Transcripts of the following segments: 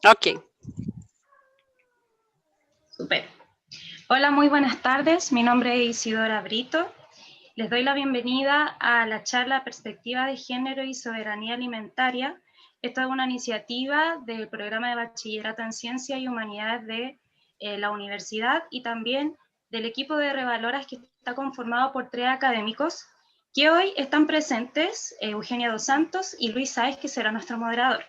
Ok. Super. Hola, muy buenas tardes. Mi nombre es Isidora Brito. Les doy la bienvenida a la charla Perspectiva de Género y Soberanía Alimentaria. Esta es una iniciativa del programa de Bachillerato en Ciencias y Humanidades de la universidad y también del equipo de Revaloras, que está conformado por 3 académicos que hoy están presentes, Eugenia Dos Santos y Luis Sáez, que será nuestro moderador.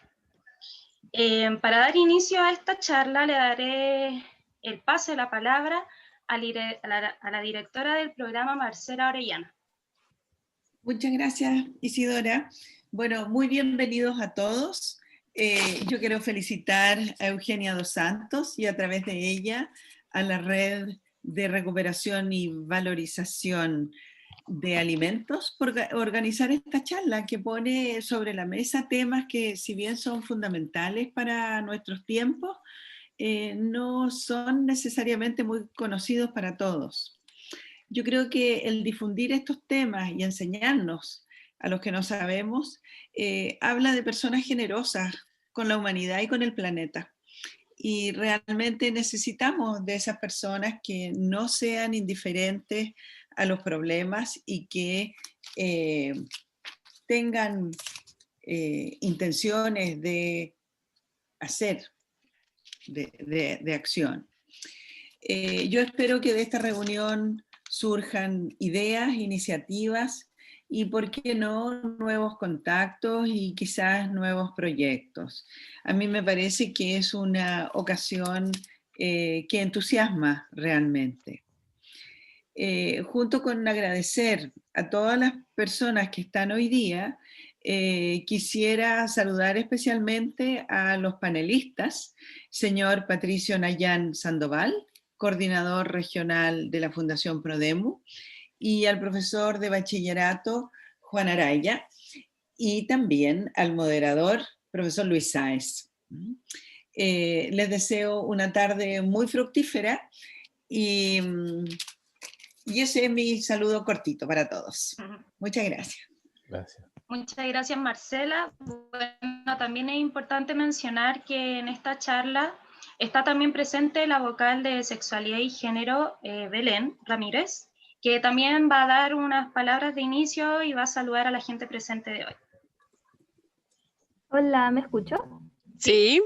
Para dar inicio a esta charla le daré el pase de la palabra a la directora del programa, Marcela Orellana. Muchas gracias, Isidora. Bueno, muy bienvenidos a todos. Yo quiero felicitar a Eugenia Dos Santos y a través de ella a la Red de Recuperación y Valorización de Alimentos por organizar esta charla que pone sobre la mesa temas que, si bien son fundamentales para nuestros tiempos, no son necesariamente muy conocidos para todos. Yo creo que el difundir estos temas y enseñarnos a los que no sabemos, habla de personas generosas con la humanidad y con el planeta. Y realmente necesitamos de esas personas que no sean indiferentes a los problemas y que tengan intenciones de hacer, de acción. Yo espero que de esta reunión surjan ideas, iniciativas y, ¿por qué no?, nuevos contactos y quizás nuevos proyectos. A mí me parece que es una ocasión que entusiasma realmente. Junto con agradecer a todas las personas que están hoy día, quisiera saludar especialmente a los panelistas, señor Patricio Nayán Sandoval, coordinador regional de la Fundación Prodemu, y al profesor de bachillerato Juan Araya, y también al moderador, profesor Luis Sáez. Les deseo una tarde muy fructífera y ese es mi saludo cortito para todos. Muchas gracias. Gracias. Muchas gracias, Marcela. Bueno, también es importante mencionar que en esta charla está también presente la vocal de Sexualidad y Género, Belén Ramírez, que también va a dar unas palabras de inicio y va a saludar a la gente presente de hoy. Hola, ¿me escucho? Sí.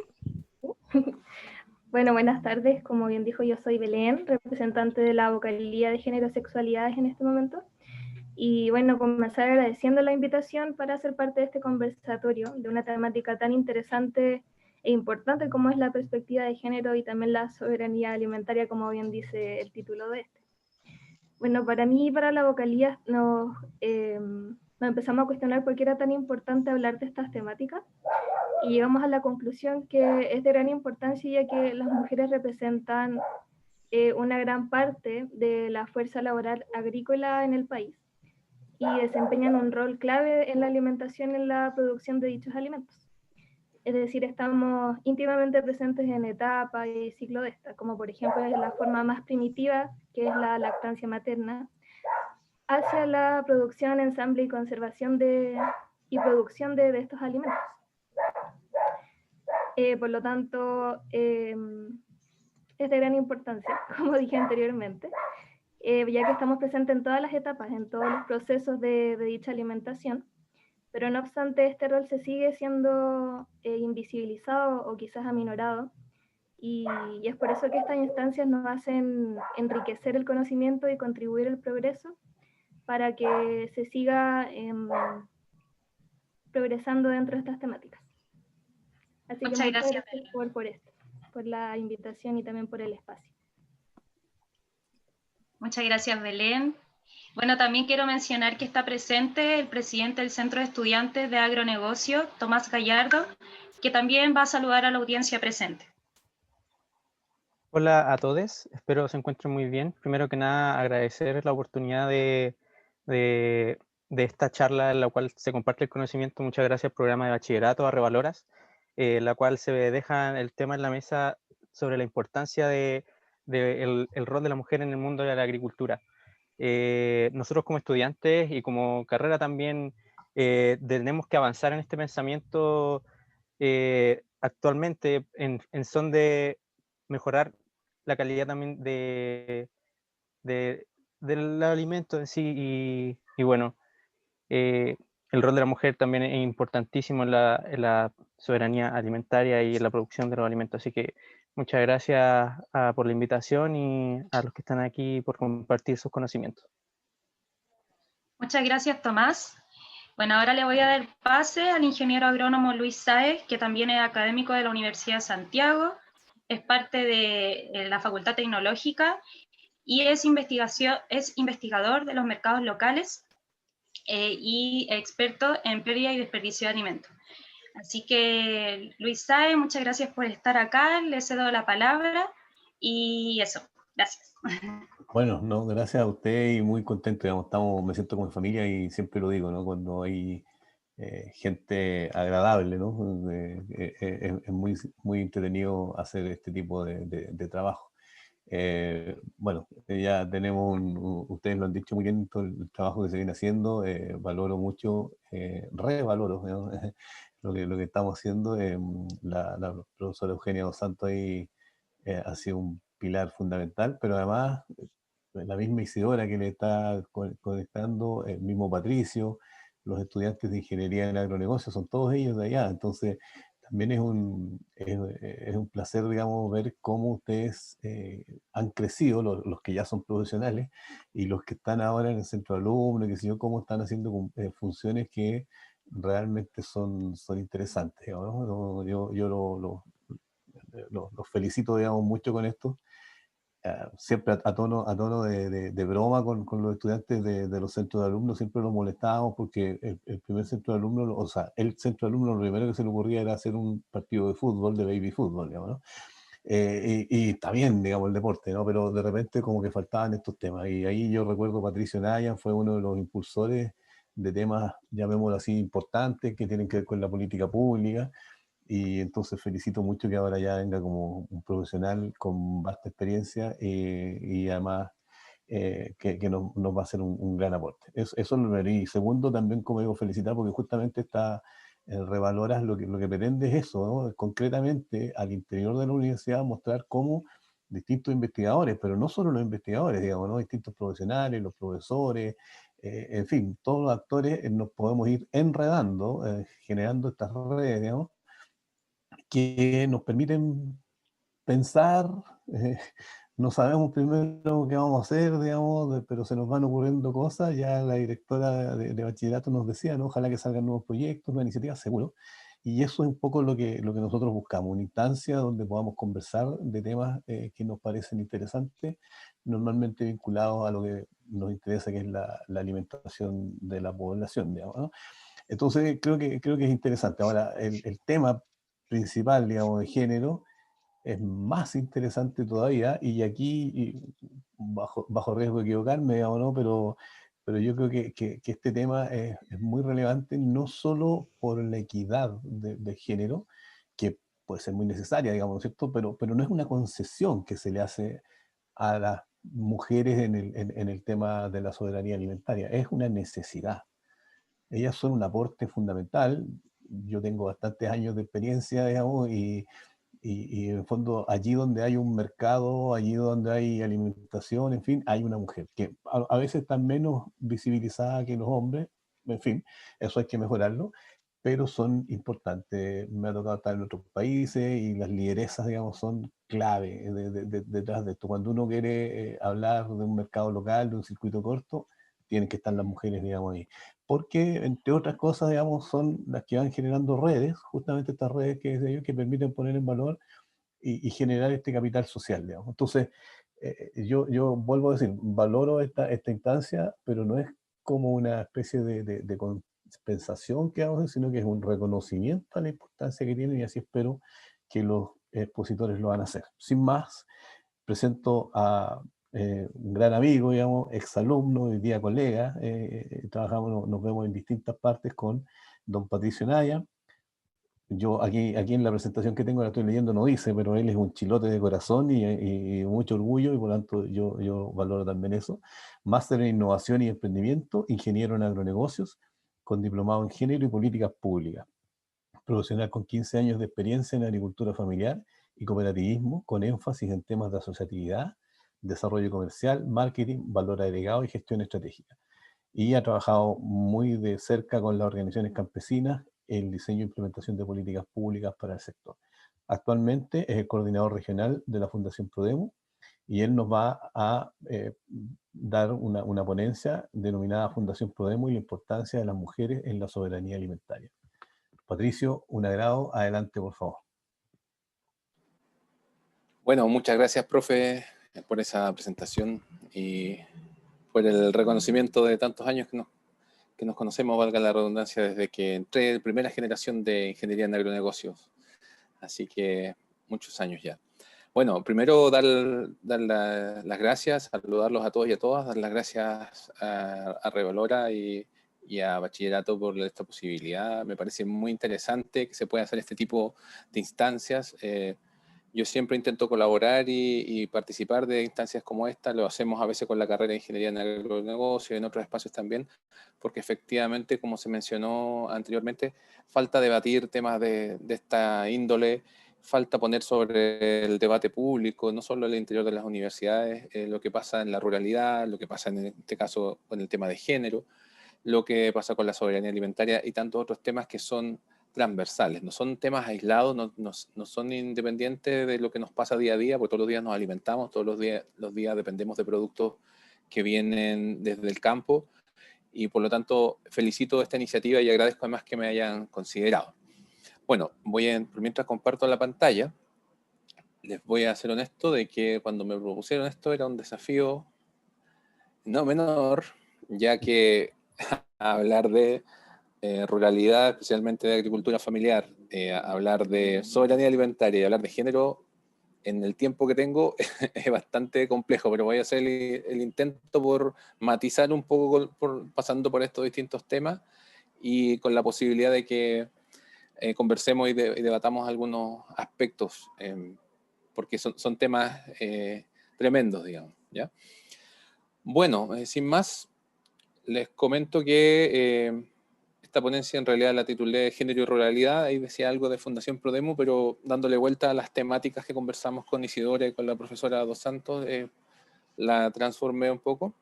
Bueno, buenas tardes. Como bien dijo, yo soy Belén, representante de la vocalía de Género y Sexualidades en este momento. Y bueno, comenzar agradeciendo la invitación para ser parte de este conversatorio de una temática tan interesante e importante como es la perspectiva de género y también la soberanía alimentaria, como bien dice el título de este. Bueno, para mí y para la vocalía nos empezamos a cuestionar por qué era tan importante hablar de estas temáticas y llegamos a la conclusión que es de gran importancia, ya que las mujeres representan una gran parte de la fuerza laboral agrícola en el país y desempeñan un rol clave en la alimentación y en la producción de dichos alimentos. Es decir, estamos íntimamente presentes en etapas y ciclo de esta, como por ejemplo desde la forma más primitiva, que es la lactancia materna, hacia la producción, ensamble y conservación y producción de estos alimentos. Por lo tanto, es de gran importancia, como dije anteriormente, ya que estamos presentes en todas las etapas, en todos los procesos de dicha alimentación, pero no obstante este rol se sigue siendo invisibilizado o quizás aminorado, y es por eso que estas instancias nos hacen enriquecer el conocimiento y contribuir al progreso para que se siga progresando dentro de estas temáticas. Así Muchas que muchas gracias por esto, por la invitación y también por el espacio. Muchas gracias, Belén. Bueno, también quiero mencionar que está presente el presidente del Centro de Estudiantes de Agronegocio, Tomás Gallardo, que también va a saludar a la audiencia presente. Hola a todos, espero se encuentren muy bien. Primero que nada, agradecer la oportunidad de esta charla en la cual se comparte el conocimiento. Muchas gracias al programa de bachillerato, a Revaloras, la cual se deja el tema en la mesa sobre la importancia el rol de la mujer en el mundo de la agricultura. Nosotros como estudiantes y como carrera también tenemos que avanzar en este pensamiento actualmente en son de mejorar la calidad también del alimento en sí y bueno, el rol de la mujer también es importantísimo en la soberanía alimentaria y en la producción de los alimentos. Así que muchas gracias por la invitación y a los que están aquí por compartir sus conocimientos. Muchas gracias, Tomás. Bueno, ahora le voy a dar pase al ingeniero agrónomo Luis Sáez, que también es académico de la Universidad de Santiago, es parte de la Facultad Tecnológica y es investigador de los mercados locales y experto en pérdida y desperdicio de alimentos. Así que, Luis Sáez, muchas gracias por estar acá, le cedo la palabra y eso, gracias. Bueno, no, gracias a usted y muy contento, digamos, me siento como en familia y siempre lo digo, ¿no? Cuando hay gente agradable, ¿no? Es muy, muy entretenido hacer este tipo de trabajo. Bueno, ya tenemos, ustedes lo han dicho muy bien, todo el trabajo que se viene haciendo, valoro mucho, revaloro, ¿no? lo que estamos haciendo. La profesora Eugenia Dos Santos ahí ha sido un pilar fundamental, pero además la misma Isidora que le está conectando, el mismo Patricio, los estudiantes de ingeniería en agronegocio, son todos ellos de allá. Entonces, también es un placer, digamos, ver cómo ustedes han crecido, los que ya son profesionales, y los que están ahora en el centro de alumnos, que sé yo, cómo están haciendo funciones que realmente son interesantes, ¿no? Yo los felicito, digamos, mucho con esto. Siempre a tono de broma con los estudiantes de los centros de alumnos, siempre los molestábamos porque el primer centro de alumnos, o sea, el centro de alumnos lo primero que se le ocurría era hacer un partido de fútbol, de baby fútbol, digamos, ¿no? Y está bien, digamos, el deporte, ¿no? Pero de repente como que faltaban estos temas. Y ahí yo recuerdo Patricio Nayan fue uno de los impulsores de temas, llamémoslo así, importantes, que tienen que ver con la política pública. Y entonces felicito mucho que ahora ya venga como un profesional con vasta experiencia y además que nos va a hacer un gran aporte. Eso es lo primero. Y segundo, también, como digo, felicitar porque justamente está Revaloras lo que pretende es eso, ¿no? Concretamente al interior de la universidad mostrar cómo distintos investigadores, pero no solo los investigadores, digamos, ¿no? Distintos profesionales, los profesores, en fin, todos los actores nos podemos ir enredando, generando estas redes, digamos, que nos permiten pensar, eh, no sabemos primero qué vamos a hacer, digamos, pero se nos van ocurriendo cosas. Ya la directora de bachillerato nos decía, ¿no? Ojalá que salgan nuevos proyectos, nuevas iniciativas, seguro. Y eso es un poco lo que nosotros buscamos, una instancia donde podamos conversar de temas que nos parecen interesantes, normalmente vinculados a lo que nos interesa, que es la alimentación de la población, digamos, ¿no? Entonces, creo que es interesante. Ahora, el tema principal, digamos, de género, es más interesante todavía, y aquí, bajo riesgo de equivocarme, digamos, ¿no? Pero yo creo que este tema es muy relevante, no solo por la equidad de género, que puede ser muy necesaria, digamos, ¿no es cierto? Pero no es una concesión que se le hace a las mujeres en el tema de la soberanía alimentaria, es una necesidad. Ellas son un aporte fundamental. Yo tengo bastantes años de experiencia, digamos, y en el fondo allí donde hay un mercado, allí donde hay alimentación, en fin, hay una mujer que a veces está menos visibilizada que los hombres, en fin, eso hay que mejorarlo, pero son importantes. Me ha tocado estar en otros países y las lideresas, digamos, son clave detrás de esto. Cuando uno quiere hablar de un mercado local, de un circuito corto, tienen que estar las mujeres, digamos, ahí. Porque, entre otras cosas, digamos, son las que van generando redes, justamente estas redes que permiten poner en valor y generar este capital social, digamos. Entonces, yo vuelvo a decir, valoro esta instancia, pero no es como una especie de compensación que vamos a hacer, sino que es un reconocimiento a la importancia que tienen, y así espero que los expositores lo van a hacer. Sin más, presento a un gran amigo, digamos, exalumno, hoy día colega, trabajamos, nos vemos en distintas partes con don Patricio Naya. Yo aquí en la presentación que tengo, la estoy leyendo, no dice, pero él es un chilote de corazón y mucho orgullo, y por lo tanto yo valoro también eso. Máster en Innovación y Emprendimiento, ingeniero en agronegocios, con diplomado en Género y Políticas Públicas. profesional con 15 años de experiencia en agricultura familiar y cooperativismo, con énfasis en temas de asociatividad, desarrollo comercial, marketing, valor agregado y gestión estratégica. Y ha trabajado muy de cerca con las organizaciones campesinas en diseño e implementación de políticas públicas para el sector. Actualmente es el coordinador regional de la Fundación Prodemo y él nos va a dar una ponencia denominada Fundación Prodemo y la importancia de las mujeres en la soberanía alimentaria. Patricio, un agrado. Adelante, por favor. Bueno, muchas gracias, profe, por esa presentación y por el reconocimiento de tantos años que nos conocemos, valga la redundancia, desde que entré en primera generación de ingeniería en agronegocios. Así que muchos años ya. Bueno, primero dar las gracias, saludarlos a todos y a todas, dar las gracias a Revalora y a Bachillerato por esta posibilidad. Me parece muy interesante que se pueda hacer este tipo de instancias. Yo siempre intento colaborar y participar de instancias como esta. Lo hacemos a veces con la carrera de Ingeniería en Agronegocio y en otros espacios también, porque efectivamente, como se mencionó anteriormente, falta debatir temas de esta índole, falta poner sobre el debate público, no solo en el interior de las universidades, lo que pasa en la ruralidad, lo que pasa en este caso con el tema de género, lo que pasa con la soberanía alimentaria y tantos otros temas que son transversales, no son temas aislados, no son independientes de lo que nos pasa día a día, porque todos los días nos alimentamos, todos los días dependemos de productos que vienen desde el campo, y por lo tanto felicito esta iniciativa y agradezco además que me hayan considerado. Bueno, mientras comparto la pantalla, les voy a ser honesto de que cuando me propusieron esto era un desafío no menor, ya que hablar de ruralidad, especialmente de agricultura familiar, hablar de soberanía alimentaria y hablar de género en el tiempo que tengo es bastante complejo, pero voy a hacer el intento por matizar un poco pasando por estos distintos temas y con la posibilidad de que conversemos y debatamos algunos aspectos, porque son temas tremendos, digamos, ¿ya? Bueno, sin más, les comento que esta ponencia en realidad la titulé Género y Ruralidad, ahí decía algo de Fundación Prodemo, pero dándole vuelta a las temáticas que conversamos con Isidora y con la profesora Dos Santos, la transformé un poco.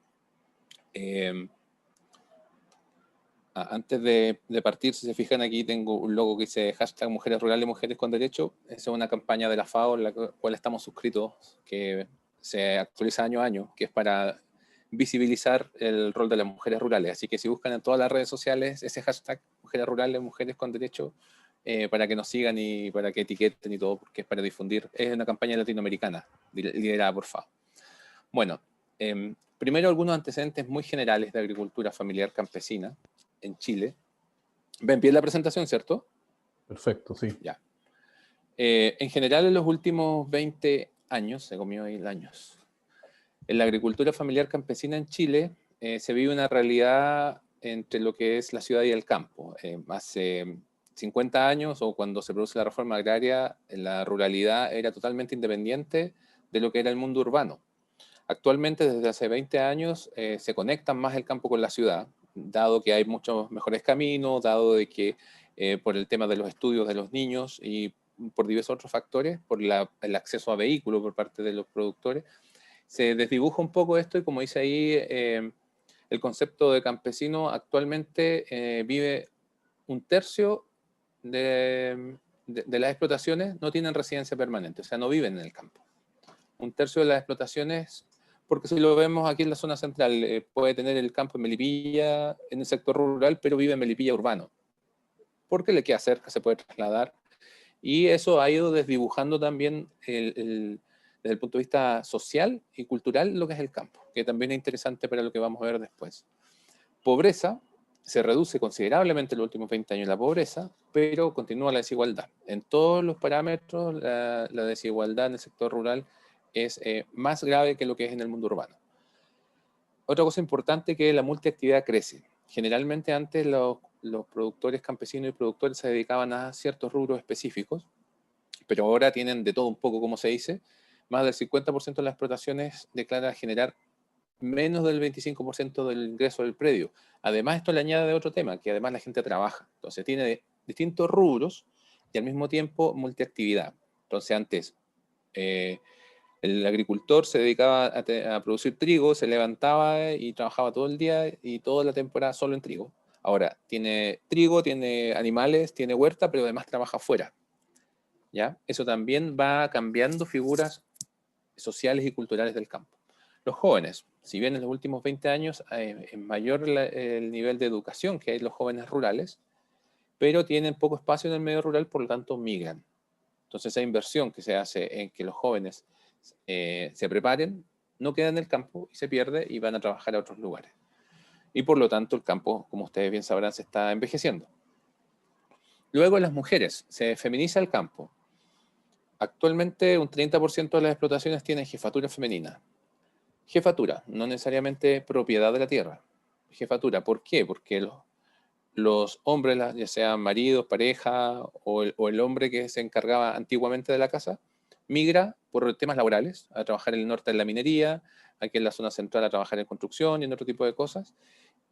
Antes de partir, si se fijan aquí tengo un logo que dice hashtag Mujeres Rurales, Mujeres con Derecho. Esa es una campaña de la FAO en la cual estamos suscritos, que se actualiza año a año, que es para visibilizar el rol de las mujeres rurales. Así que si buscan en todas las redes sociales ese hashtag Mujeres Rurales, Mujeres con Derecho, para que nos sigan y para que etiqueten y todo, porque es para difundir. Es una campaña latinoamericana liderada por FAO. Bueno, primero algunos antecedentes muy generales de agricultura familiar campesina en Chile. ¿Ven bien la presentación, cierto? Perfecto, sí. Ya. En general, en los últimos 20 años, se comió ahí años, en la agricultura familiar campesina en Chile se vive una realidad entre lo que es la ciudad y el campo. Hace 50 años, o cuando se produce la reforma agraria, la ruralidad era totalmente independiente de lo que era el mundo urbano. Actualmente, desde hace 20 años, se conectan más el campo con la ciudad, dado que hay muchos mejores caminos, dado de que por el tema de los estudios de los niños y por diversos otros factores, por el acceso a vehículos por parte de los productores, se desdibuja un poco esto y, como dice ahí, el concepto de campesino actualmente vive un tercio de las explotaciones no tienen residencia permanente, o sea, no viven en el campo. Un tercio de las explotaciones, porque si lo vemos aquí en la zona central, puede tener el campo en Melipilla, en el sector rural, pero vive en Melipilla urbano, porque le queda cerca, se puede trasladar, y eso ha ido desdibujando también desde el punto de vista social y cultural lo que es el campo, que también es interesante para lo que vamos a ver después. Pobreza, se reduce considerablemente en los últimos 20 años la pobreza, pero continúa la desigualdad. En todos los parámetros, la desigualdad en el sector rural es más grave que lo que es en el mundo urbano. Otra cosa importante es que la multiactividad crece. Generalmente antes los productores campesinos y productores se dedicaban a ciertos rubros específicos, pero ahora tienen de todo un poco, como se dice. Más del 50% de las explotaciones declara generar menos del 25% del ingreso del predio. Además, esto le añade otro tema, que además la gente trabaja. Entonces tiene distintos rubros y al mismo tiempo multiactividad. Entonces antes el agricultor se dedicaba a producir trigo, se levantaba y trabajaba todo el día y toda la temporada solo en trigo. Ahora tiene trigo, tiene animales, tiene huerta, pero además trabaja afuera. ¿Ya? Eso también va cambiando figuras sociales y culturales del campo. Los jóvenes, si bien en los últimos 20 años es mayor el nivel de educación que hay en los jóvenes rurales, pero tienen poco espacio en el medio rural, por lo tanto migran. Entonces esa inversión que se hace en que los jóvenes se preparen, no queda en el campo y se pierde y van a trabajar a otros lugares. Y por lo tanto el campo, como ustedes bien sabrán, se está envejeciendo. Luego las mujeres, se feminiza el campo. Actualmente un 30% de las explotaciones tienen jefatura femenina. Jefatura, no necesariamente propiedad de la tierra. Jefatura, ¿por qué? Porque los hombres, ya sean maridos, pareja o el hombre que se encargaba antiguamente de la casa, migra por temas laborales a trabajar en el norte en la minería, aquí en la zona central a trabajar en construcción y en otro tipo de cosas.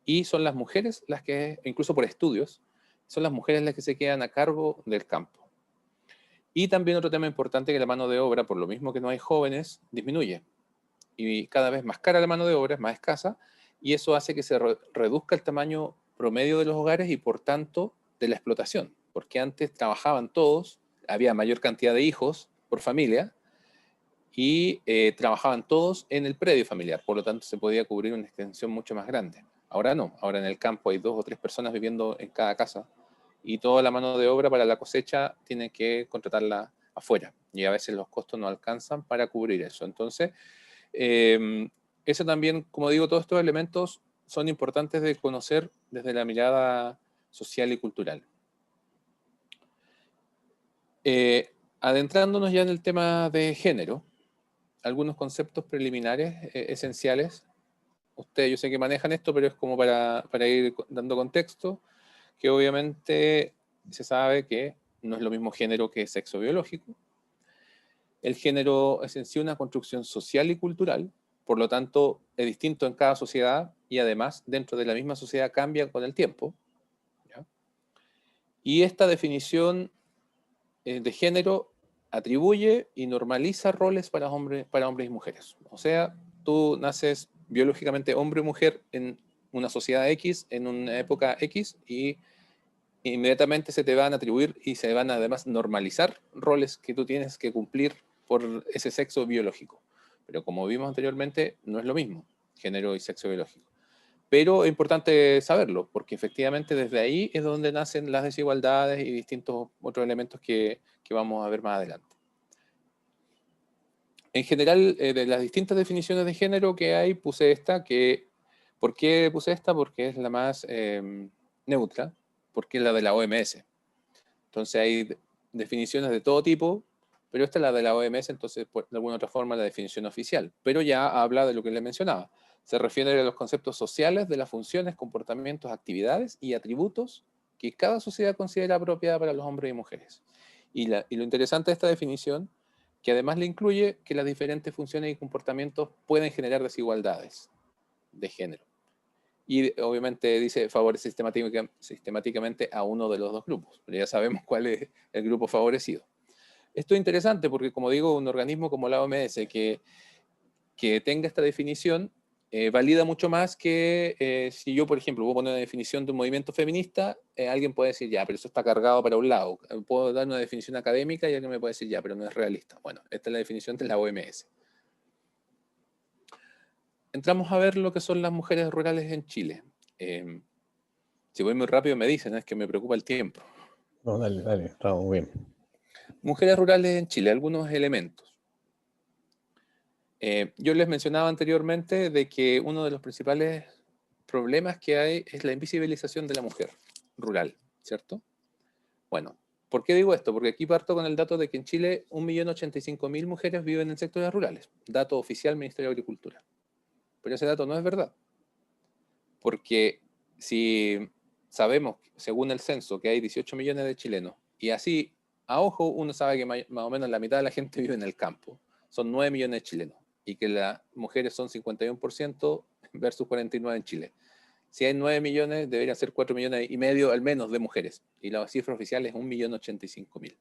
Y son las mujeres las que, incluso por estudios, son las mujeres las que se quedan a cargo del campo. Y también otro tema importante, que la mano de obra, por lo mismo que no hay jóvenes, disminuye. Y cada vez más cara la mano de obra, es más escasa, y eso hace que se reduzca el tamaño promedio de los hogares y por tanto de la explotación, porque antes trabajaban todos, había mayor cantidad de hijos por familia y trabajaban todos en el predio familiar, por lo tanto se podía cubrir una extensión mucho más grande. Ahora no, ahora en el campo hay 2 o 3 personas viviendo en cada casa y toda la mano de obra para la cosecha tienen que contratarla afuera y a veces los costos no alcanzan para cubrir eso. Entonces, eso también, como digo, todos estos elementos son importantes de conocer desde la mirada social y cultural. Adentrándonos ya en el tema de género, algunos conceptos preliminares esenciales. Ustedes yo sé que manejan esto, pero es como para ir dando contexto, que obviamente se sabe que no es lo mismo género que sexo biológico. El género es en sí una construcción social y cultural, por lo tanto es distinto en cada sociedad y además dentro de la misma sociedad cambia con el tiempo. ¿Ya? Y esta definición de género atribuye y normaliza roles para hombres y mujeres. O sea, tú naces biológicamente hombre o mujer en una sociedad X, en una época X, y inmediatamente se te van a atribuir y se van a además normalizar roles que tú tienes que cumplir por ese sexo biológico. Pero como vimos anteriormente, no es lo mismo, género y sexo biológico. Pero es importante saberlo, porque efectivamente desde ahí es donde nacen las desigualdades y distintos otros elementos que vamos a ver más adelante. En general, de las distintas definiciones de género que hay, puse esta, ¿por qué puse esta? Porque es la más neutra, porque es la de la OMS. Entonces hay definiciones de todo tipo, pero esta es la de la OMS, entonces de alguna otra forma la definición oficial. Pero ya habla de lo que les mencionaba. Se refiere a los conceptos sociales de las funciones, comportamientos, actividades y atributos que cada sociedad considera apropiada para los hombres y mujeres. Y lo interesante de esta definición, que además le incluye que las diferentes funciones y comportamientos pueden generar desigualdades de género. Y obviamente dice favorece sistemáticamente a uno de los dos grupos, pero ya sabemos cuál es el grupo favorecido. Esto es interesante porque, como digo, un organismo como la OMS que tenga esta definición valida mucho más que si yo, por ejemplo, voy a poner una definición de un movimiento feminista, alguien puede decir, ya, pero eso está cargado para un lado. Puedo dar una definición académica y alguien me puede decir, ya, pero no es realista. Bueno, esta es la definición de la OMS. Entramos a ver lo que son las mujeres rurales en Chile. Si voy muy rápido me dicen, es que me preocupa el tiempo. No, dale, estamos bien. Mujeres rurales en Chile, algunos elementos. Yo les mencionaba anteriormente de que uno de los principales problemas que hay es la invisibilización de la mujer rural, ¿cierto? Bueno, ¿por qué digo esto? Porque aquí parto con el dato de que en Chile 1.085.000 mujeres viven en sectores rurales, dato oficial Ministerio de Agricultura. Pero ese dato no es verdad, porque si sabemos, según el censo, que hay 18 millones de chilenos, y así, a ojo, uno sabe que más o menos la mitad de la gente vive en el campo, son 9 millones de chilenos, y que las mujeres son 51% versus 49% en Chile. Si hay 9 millones, deberían ser 4,5 millones al menos de mujeres. Y la cifra oficial es 1.085.000.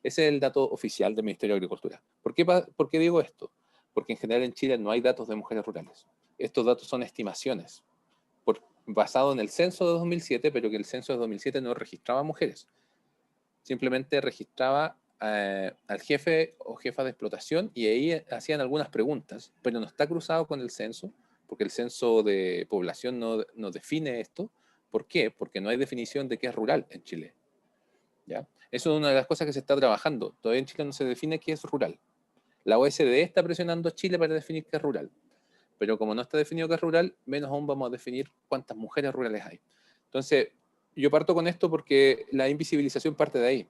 Ese es el dato oficial del Ministerio de Agricultura. ¿Por qué digo esto? Porque en general en Chile no hay datos de mujeres rurales. Estos datos son estimaciones, basado en el censo de 2007, pero que el censo de 2007 no registraba mujeres. Simplemente registraba al jefe o jefa de explotación y ahí hacían algunas preguntas, pero no está cruzado con el censo, porque el censo de población no define esto. ¿Por qué? Porque no hay definición de qué es rural en Chile. ¿Ya? Eso es una de las cosas que se está trabajando. Todavía en Chile no se define qué es rural. La OSDE está presionando a Chile para definir qué es rural. Pero como no está definido qué es rural, menos aún vamos a definir cuántas mujeres rurales hay. Entonces, yo parto con esto porque la invisibilización parte de ahí.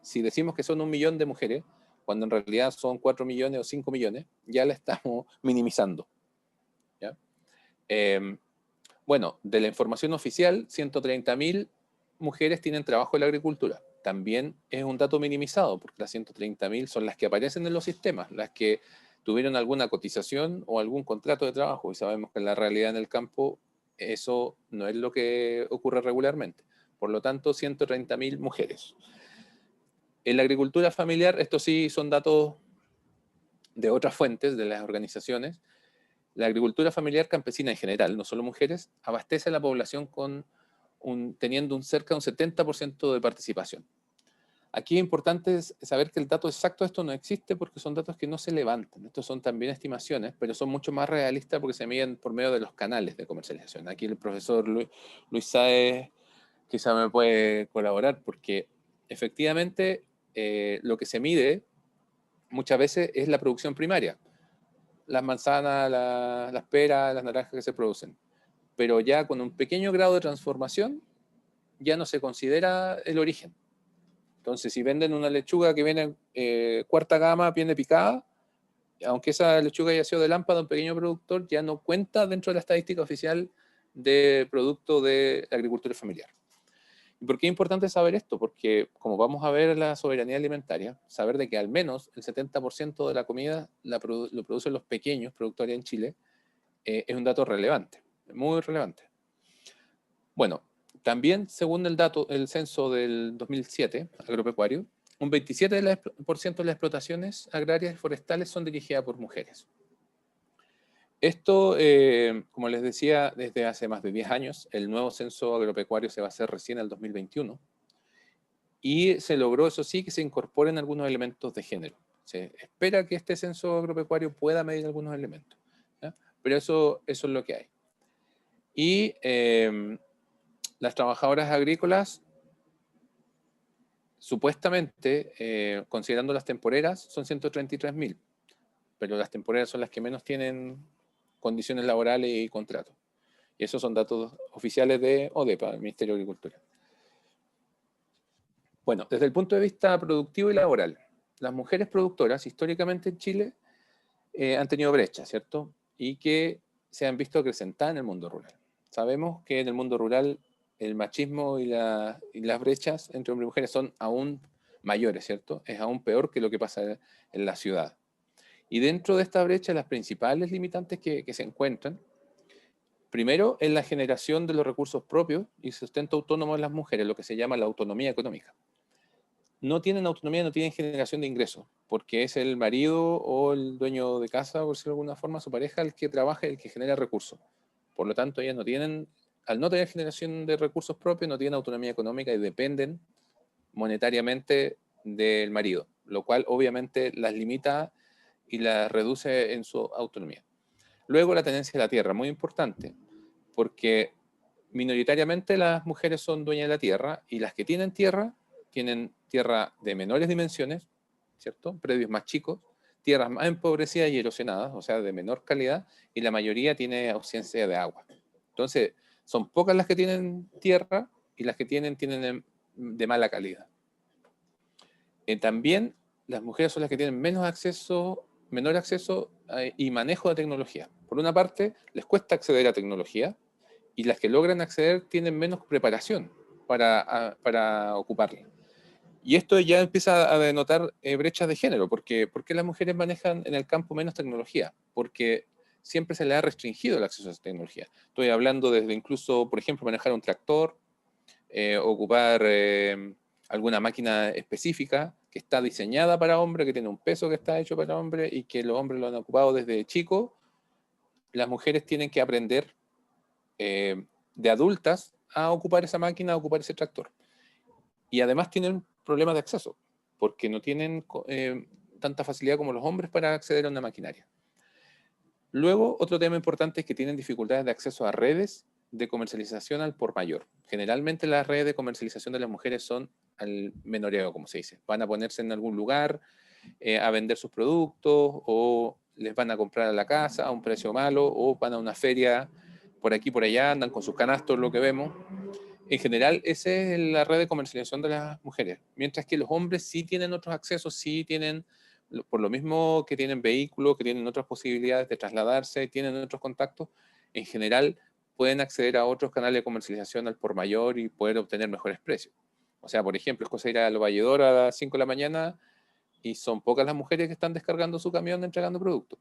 Si decimos que son 1 millón de mujeres, cuando en realidad son 4 millones o 5 millones, ya la estamos minimizando. ¿Ya? Bueno, de la información oficial, 130.000 mujeres tienen trabajo en la agricultura. También es un dato minimizado, porque las 130.000 son las que aparecen en los sistemas, las que tuvieron alguna cotización o algún contrato de trabajo, y sabemos que en la realidad en el campo eso no es lo que ocurre regularmente. Por lo tanto, 130.000 mujeres. En la agricultura familiar, estos sí son datos de otras fuentes, de las organizaciones. La agricultura familiar campesina en general, no solo mujeres, abastece a la población teniendo cerca de un 70% de participación. Aquí es importante saber que el dato exacto de esto no existe porque son datos que no se levantan. Estos son también estimaciones, pero son mucho más realistas porque se miden por medio de los canales de comercialización. Aquí el profesor Luis Sáez quizá me puede colaborar porque efectivamente lo que se mide muchas veces es la producción primaria. Las manzanas, las peras, las naranjas que se producen. Pero ya con un pequeño grado de transformación ya no se considera el origen. Entonces, si venden una lechuga que viene cuarta gama, viene picada, aunque esa lechuga haya sido de lámpara de un pequeño productor, ya no cuenta dentro de la estadística oficial de producto de la agricultura familiar. ¿Y por qué es importante saber esto? Porque como vamos a ver la soberanía alimentaria, saber de que al menos el 70% de la comida lo producen los pequeños productores en Chile, es un dato relevante, muy relevante. Bueno, también, según el censo del 2007, agropecuario, un 27% de las explotaciones agrarias y forestales son dirigidas por mujeres. Esto, como les decía, desde hace más de 10 años, el nuevo censo agropecuario se va a hacer recién en el 2021, y se logró, eso sí, que se incorporen algunos elementos de género. Se espera que este censo agropecuario pueda medir algunos elementos, ¿ya? Pero eso es lo que hay. Y las trabajadoras agrícolas, supuestamente, considerando las temporeras, son 133.000, pero las temporeras son las que menos tienen condiciones laborales y contratos. Y esos son datos oficiales de ODEPA, del Ministerio de Agricultura. Bueno, desde el punto de vista productivo y laboral, las mujeres productoras históricamente en Chile han tenido brechas, ¿cierto? Y que se han visto acrecentadas en el mundo rural. Sabemos que en el mundo rural el machismo y las brechas entre hombres y mujeres son aún mayores, ¿cierto? Es aún peor que lo que pasa en la ciudad. Y dentro de esta brecha, las principales limitantes que se encuentran, primero, es la generación de los recursos propios y sustento autónomo de las mujeres, lo que se llama la autonomía económica. No tienen autonomía, no tienen generación de ingresos, porque es el marido o el dueño de casa, por decirlo de alguna forma, su pareja, el que trabaja, el que genera recursos. Por lo tanto, ellas no tienen, al no tener generación de recursos propios, no tienen autonomía económica y dependen monetariamente del marido, lo cual obviamente las limita y las reduce en su autonomía. Luego la tenencia de la tierra, muy importante, porque minoritariamente las mujeres son dueñas de la tierra y las que tienen tierra de menores dimensiones, ¿cierto? Predios más chicos, tierras más empobrecidas y erosionadas, o sea, de menor calidad, y la mayoría tiene ausencia de agua. Entonces, son pocas las que tienen tierra y las que tienen de mala calidad. También las mujeres son las que tienen menor acceso y manejo de tecnología. Por una parte, les cuesta acceder a tecnología y las que logran acceder tienen menos preparación para ocuparla. Y esto ya empieza a denotar brechas de género, porque ¿por qué las mujeres manejan en el campo menos tecnología? Porque siempre se le ha restringido el acceso a esa tecnología. Estoy hablando desde incluso, por ejemplo, manejar un tractor, ocupar alguna máquina específica que está diseñada para hombre, que tiene un peso que está hecho para hombre y que los hombres lo han ocupado desde chico. Las mujeres tienen que aprender de adultas a ocupar esa máquina, a ocupar ese tractor. Y además tienen problemas de acceso, porque no tienen tanta facilidad como los hombres para acceder a una maquinaria. Luego, otro tema importante es que tienen dificultades de acceso a redes de comercialización al por mayor. Generalmente las redes de comercialización de las mujeres son al menoreo, como se dice. Van a ponerse en algún lugar a vender sus productos, o les van a comprar a la casa a un precio malo, o van a una feria por aquí por allá, andan con sus canastos, lo que vemos. En general, esa es la red de comercialización de las mujeres. Mientras que los hombres sí tienen otros accesos, sí tienen, por lo mismo que tienen vehículos, que tienen otras posibilidades de trasladarse, tienen otros contactos, en general pueden acceder a otros canales de comercialización al por mayor y poder obtener mejores precios. O sea, por ejemplo, es cosa ir a Lo Valledor a las 5 de la mañana y son pocas las mujeres que están descargando su camión entregando productos.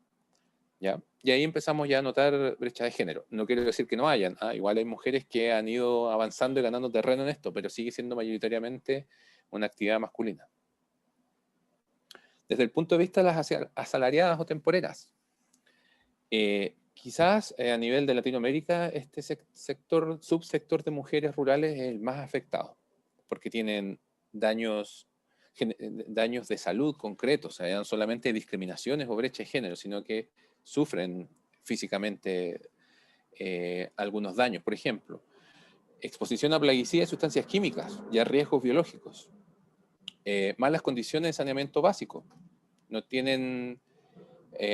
¿Ya? Y ahí empezamos ya a notar brecha de género. No quiero decir que no hayan, igual hay mujeres que han ido avanzando y ganando terreno en esto, pero sigue siendo mayoritariamente una actividad masculina. Desde el punto de vista de las asalariadas o temporeras, quizás a nivel de Latinoamérica este subsector de mujeres rurales es el más afectado, porque tienen daños de salud concretos, o sea, no solamente discriminaciones o brecha de género, sino que sufren físicamente algunos daños. Por ejemplo, exposición a plaguicidas y sustancias químicas y a riesgos biológicos. Malas condiciones de saneamiento básico. No tienen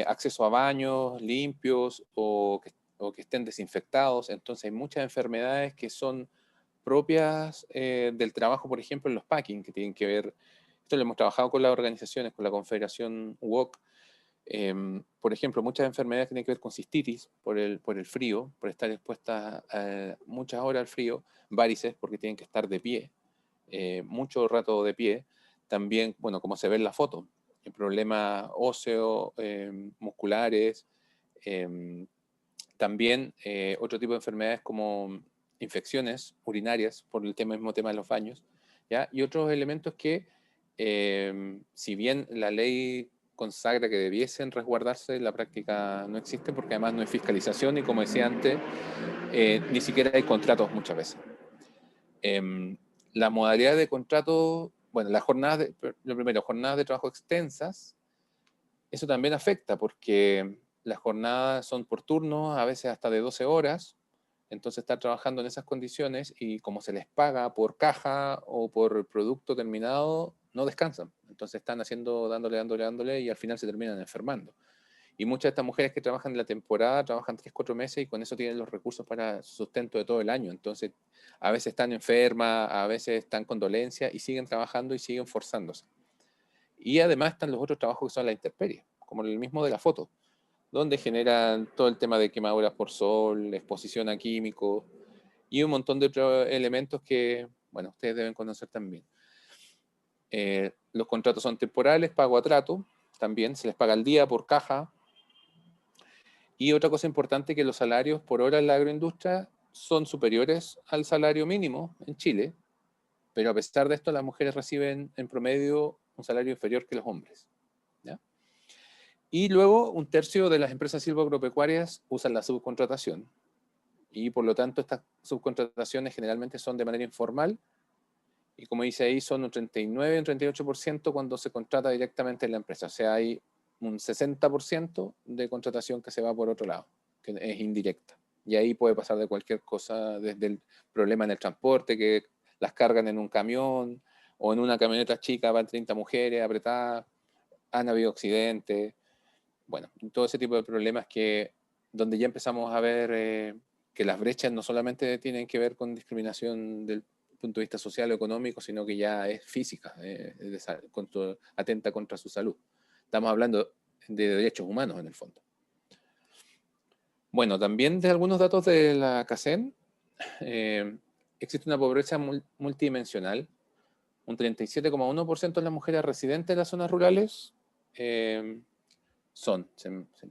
acceso a baños limpios o que estén desinfectados. Entonces hay muchas enfermedades que son propias del trabajo, por ejemplo, en los packing, que tienen que ver, esto lo hemos trabajado con las organizaciones, con la Confederación UOC. Por ejemplo, muchas enfermedades tienen que ver con cistitis por el frío, por estar expuestas muchas horas al frío, varices porque tienen que estar de pie, mucho rato de pie. También, bueno, como se ve en la foto, problemas óseos, musculares, también otro tipo de enfermedades como infecciones urinarias por el mismo tema de los baños, ¿ya? Y otros elementos que, si bien la ley consagra que debiesen resguardarse, en la práctica no existe porque además no hay fiscalización y, como decía antes, ni siquiera hay contratos muchas veces. La modalidad de contrato, bueno, las jornadas jornadas de trabajo extensas, eso también afecta porque las jornadas son por turnos, a veces hasta de 12 horas, entonces estar trabajando en esas condiciones y como se les paga por caja o por producto terminado, no descansan. Entonces están dándole y al final se terminan enfermando. Y muchas de estas mujeres que trabajan en la temporada trabajan 3-4 meses y con eso tienen los recursos para su sustento de todo el año. Entonces a veces están enfermas, a veces están con dolencia y siguen trabajando y siguen forzándose. Y además están los otros trabajos que son la intemperie, como el mismo de la foto, donde generan todo el tema de quemaduras por sol, exposición a químicos y un montón de otros elementos que, bueno, ustedes deben conocer también. Los contratos son temporales, pago a trato, también se les paga al día por caja. Y otra cosa importante, que los salarios por hora en la agroindustria son superiores al salario mínimo en Chile, pero a pesar de esto las mujeres reciben en promedio un salario inferior que los hombres, ¿ya? Y luego 1/3 de las empresas silvoagropecuarias usan la subcontratación. Y por lo tanto estas subcontrataciones generalmente son de manera informal. Y como dice ahí, son un 39, un 38% cuando se contrata directamente en la empresa. O sea, hay un 60% de contratación que se va por otro lado, que es indirecta. Y ahí puede pasar de cualquier cosa, desde el problema en el transporte, que las cargan en un camión, o en una camioneta chica van 30 mujeres apretadas, han habido accidentes. Bueno, todo ese tipo de problemas donde ya empezamos a ver que las brechas no solamente tienen que ver con discriminación del punto de vista social o económico, sino que ya es física, atenta contra su salud. Estamos hablando de derechos humanos en el fondo. Bueno, también de algunos datos de la CACEN, existe una pobreza multidimensional. Un 37,1% de las mujeres residentes en las zonas rurales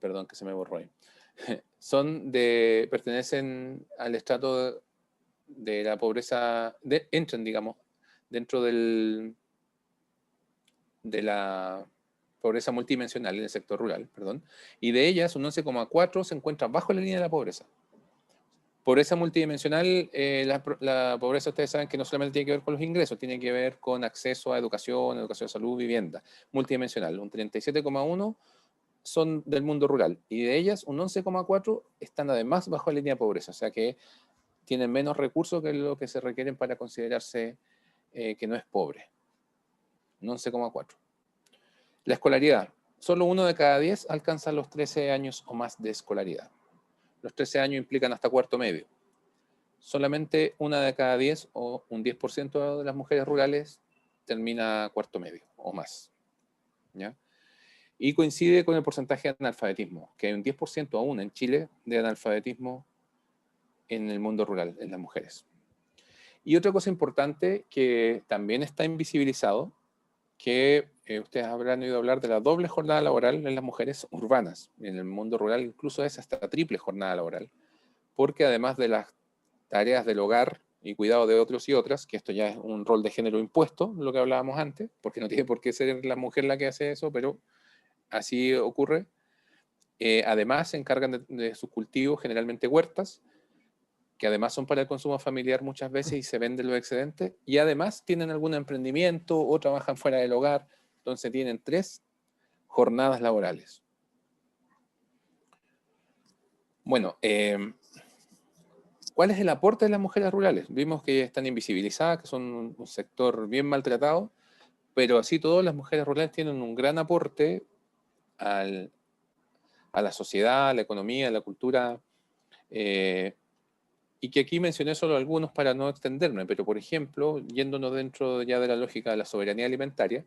perdón que se me borró ahí. pertenecen al estrato de la pobreza, entran, digamos, dentro de la pobreza multidimensional en el sector rural, perdón, y de ellas un 11,4 se encuentra bajo la línea de la pobreza. Pobreza multidimensional, la pobreza, ustedes saben que no solamente tiene que ver con los ingresos, tiene que ver con acceso a educación de salud, vivienda. Multidimensional, un 37,1 son del mundo rural, y de ellas un 11,4 están además bajo la línea de pobreza, o sea que tienen menos recursos que lo que se requieren para considerarse que no es pobre. Un 11,4. La escolaridad. Solo 1 de cada 10 alcanza los 13 años o más de escolaridad. Los 13 años implican hasta cuarto medio. Solamente 1 de cada 10 o un 10% de las mujeres rurales termina cuarto medio o más. ¿Ya? Y coincide con el porcentaje de analfabetismo, que hay un 10% aún en Chile de analfabetismo en el mundo rural, en las mujeres. Y otra cosa importante que también está invisibilizado, que ustedes habrán oído hablar de la doble jornada laboral en las mujeres urbanas. En el mundo rural incluso es hasta triple jornada laboral, porque además de las tareas del hogar y cuidado de otros y otras, que esto ya es un rol de género impuesto, lo que hablábamos antes, porque no tiene por qué ser la mujer la que hace eso, pero así ocurre. Además se encargan de sus cultivos, generalmente huertas, que además son para el consumo familiar muchas veces y se venden los excedentes, y además tienen algún emprendimiento o trabajan fuera del hogar, entonces tienen 3 jornadas laborales. Bueno, ¿cuál es el aporte de las mujeres rurales? Vimos que están invisibilizadas, que son un sector bien maltratado, pero así todas las mujeres rurales tienen un gran aporte a la sociedad, a la economía, a la cultura, y que aquí mencioné solo algunos para no extenderme, pero por ejemplo, yéndonos dentro ya de la lógica de la soberanía alimentaria,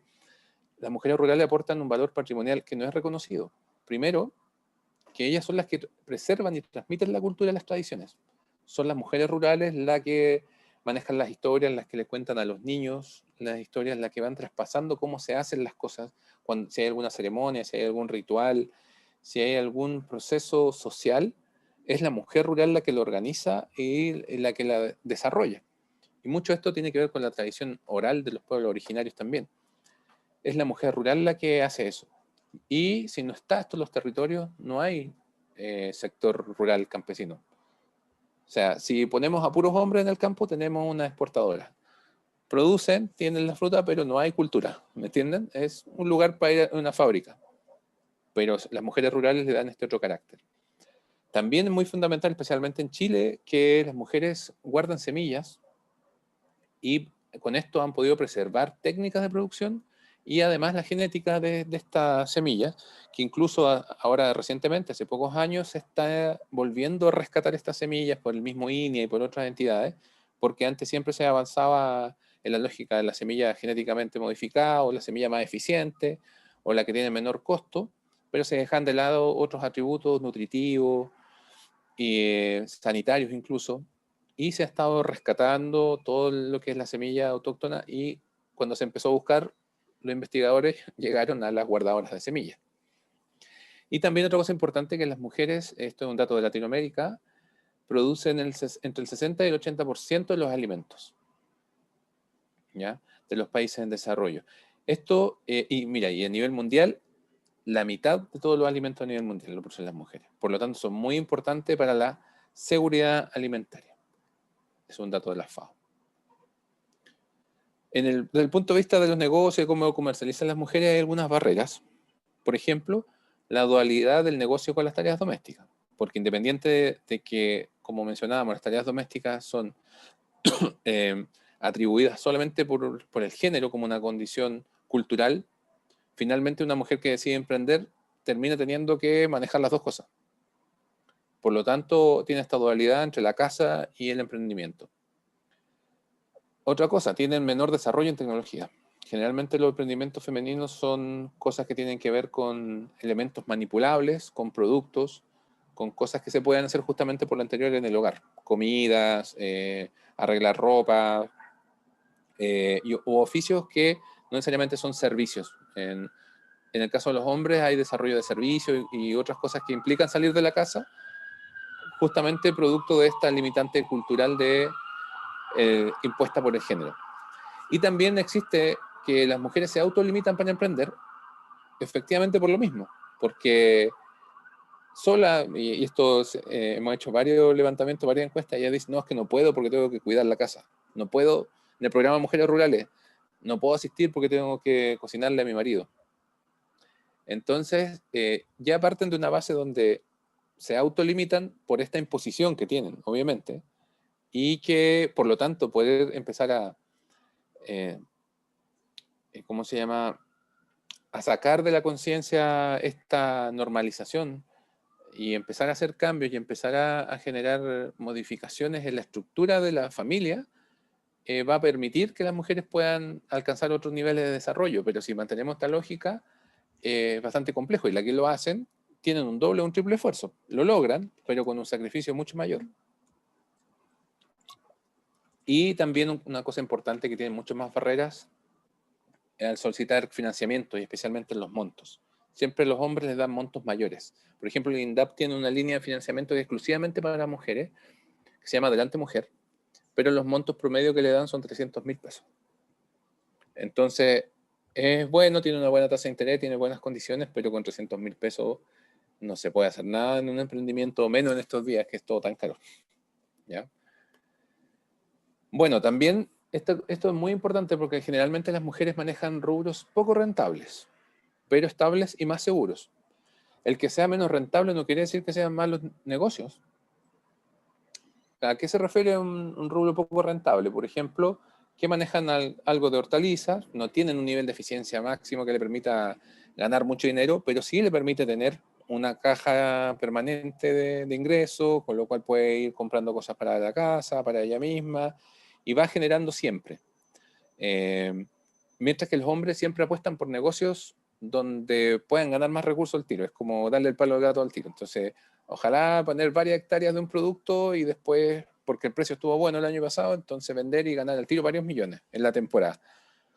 las mujeres rurales aportan un valor patrimonial que no es reconocido. Primero, que ellas son las que preservan y transmiten la cultura y las tradiciones. Son las mujeres rurales las que manejan las historias, las que le cuentan a los niños las historias, las que van traspasando cómo se hacen las cosas, si hay alguna ceremonia, si hay algún ritual, si hay algún proceso social, es la mujer rural la que lo organiza y la que la desarrolla. Y mucho de esto tiene que ver con la tradición oral de los pueblos originarios también. Es la mujer rural la que hace eso. Y si no está esto en los territorios, no hay sector rural campesino. O sea, si ponemos a puros hombres en el campo, tenemos una exportadora. Producen, tienen la fruta, pero no hay cultura. ¿Me entienden? Es un lugar para ir a una fábrica. Pero las mujeres rurales le dan este otro carácter. También es muy fundamental, especialmente en Chile, que las mujeres guardan semillas y con esto han podido preservar técnicas de producción y además la genética de estas semillas, que incluso ahora recientemente, hace pocos años, se está volviendo a rescatar estas semillas por el mismo INEA y por otras entidades, porque antes siempre se avanzaba en la lógica de la semilla genéticamente modificada o la semilla más eficiente o la que tiene menor costo, pero se dejan de lado otros atributos nutritivos y sanitarios incluso, y se ha estado rescatando todo lo que es la semilla autóctona, y cuando se empezó a buscar, los investigadores llegaron a las guardadoras de semillas. Y también otra cosa importante, que las mujeres, esto es un dato de Latinoamérica, producen entre el 60 y el 80% de los alimentos, ¿ya?, de los países en desarrollo. Esto, y mira, y a nivel mundial, la mitad de todos los alimentos a nivel mundial lo producen las mujeres. Por lo tanto, son muy importantes para la seguridad alimentaria. Es un dato de la FAO. Desde el punto de vista de los negocios y cómo comercializan las mujeres, hay algunas barreras. Por ejemplo, la dualidad del negocio con las tareas domésticas. Porque independiente de que, como mencionábamos, las tareas domésticas son atribuidas solamente por el género como una condición cultural, finalmente una mujer que decide emprender termina teniendo que manejar las dos cosas. Por lo tanto, tiene esta dualidad entre la casa y el emprendimiento. Otra cosa, tienen menor desarrollo en tecnología. Generalmente los emprendimientos femeninos son cosas que tienen que ver con elementos manipulables, con productos, con cosas que se pueden hacer justamente por lo anterior en el hogar. Comidas, arreglar ropa, u oficios que no necesariamente son servicios. En el caso de los hombres hay desarrollo de servicios y otras cosas que implican salir de la casa, justamente producto de esta limitante cultural impuesta por el género. Y también existe que las mujeres se autolimitan para emprender, efectivamente por lo mismo, porque sola, y esto hemos hecho varios levantamientos, varias encuestas, ella dice, no, es que no puedo porque tengo que cuidar la casa, no puedo, en el programa Mujeres Rurales, no puedo asistir porque tengo que cocinarle a mi marido. Entonces, ya parten de una base donde se autolimitan por esta imposición que tienen, obviamente, y que, por lo tanto, poder empezar a, ¿cómo se llama?, a sacar de la conciencia esta normalización y empezar a hacer cambios y empezar a generar modificaciones en la estructura de la familia, va a permitir que las mujeres puedan alcanzar otros niveles de desarrollo. Pero si mantenemos esta lógica, es bastante complejo. Y las que lo hacen tienen un doble o un triple esfuerzo. Lo logran, pero con un sacrificio mucho mayor. Y también una cosa importante que tiene muchas más barreras al solicitar financiamiento, y especialmente en los montos. Siempre los hombres les dan montos mayores. Por ejemplo, el INDAP tiene una línea de financiamiento exclusivamente para mujeres, que se llama Adelante Mujer, pero los montos promedio que le dan son 300.000 pesos. Entonces, es bueno, tiene una buena tasa de interés, tiene buenas condiciones, pero con 300.000 pesos no se puede hacer nada en un emprendimiento, menos en estos días que es todo tan caro. ¿Ya? Bueno, también esto es muy importante porque generalmente las mujeres manejan rubros poco rentables, pero estables y más seguros. El que sea menos rentable no quiere decir que sean malos negocios. ¿A qué se refiere un rubro poco rentable? Por ejemplo, que manejan algo de hortalizas, no tienen un nivel de eficiencia máximo que le permita ganar mucho dinero, pero sí le permite tener una caja permanente de ingresos, con lo cual puede ir comprando cosas para la casa, para ella misma, y va generando siempre. Mientras que los hombres siempre apuestan por negocios donde puedan ganar más recursos al tiro. Es como darle el palo al gato al tiro. Entonces, ojalá poner varias hectáreas de un producto y después, porque el precio estuvo bueno el año pasado, entonces vender y ganar al tiro varios millones en la temporada.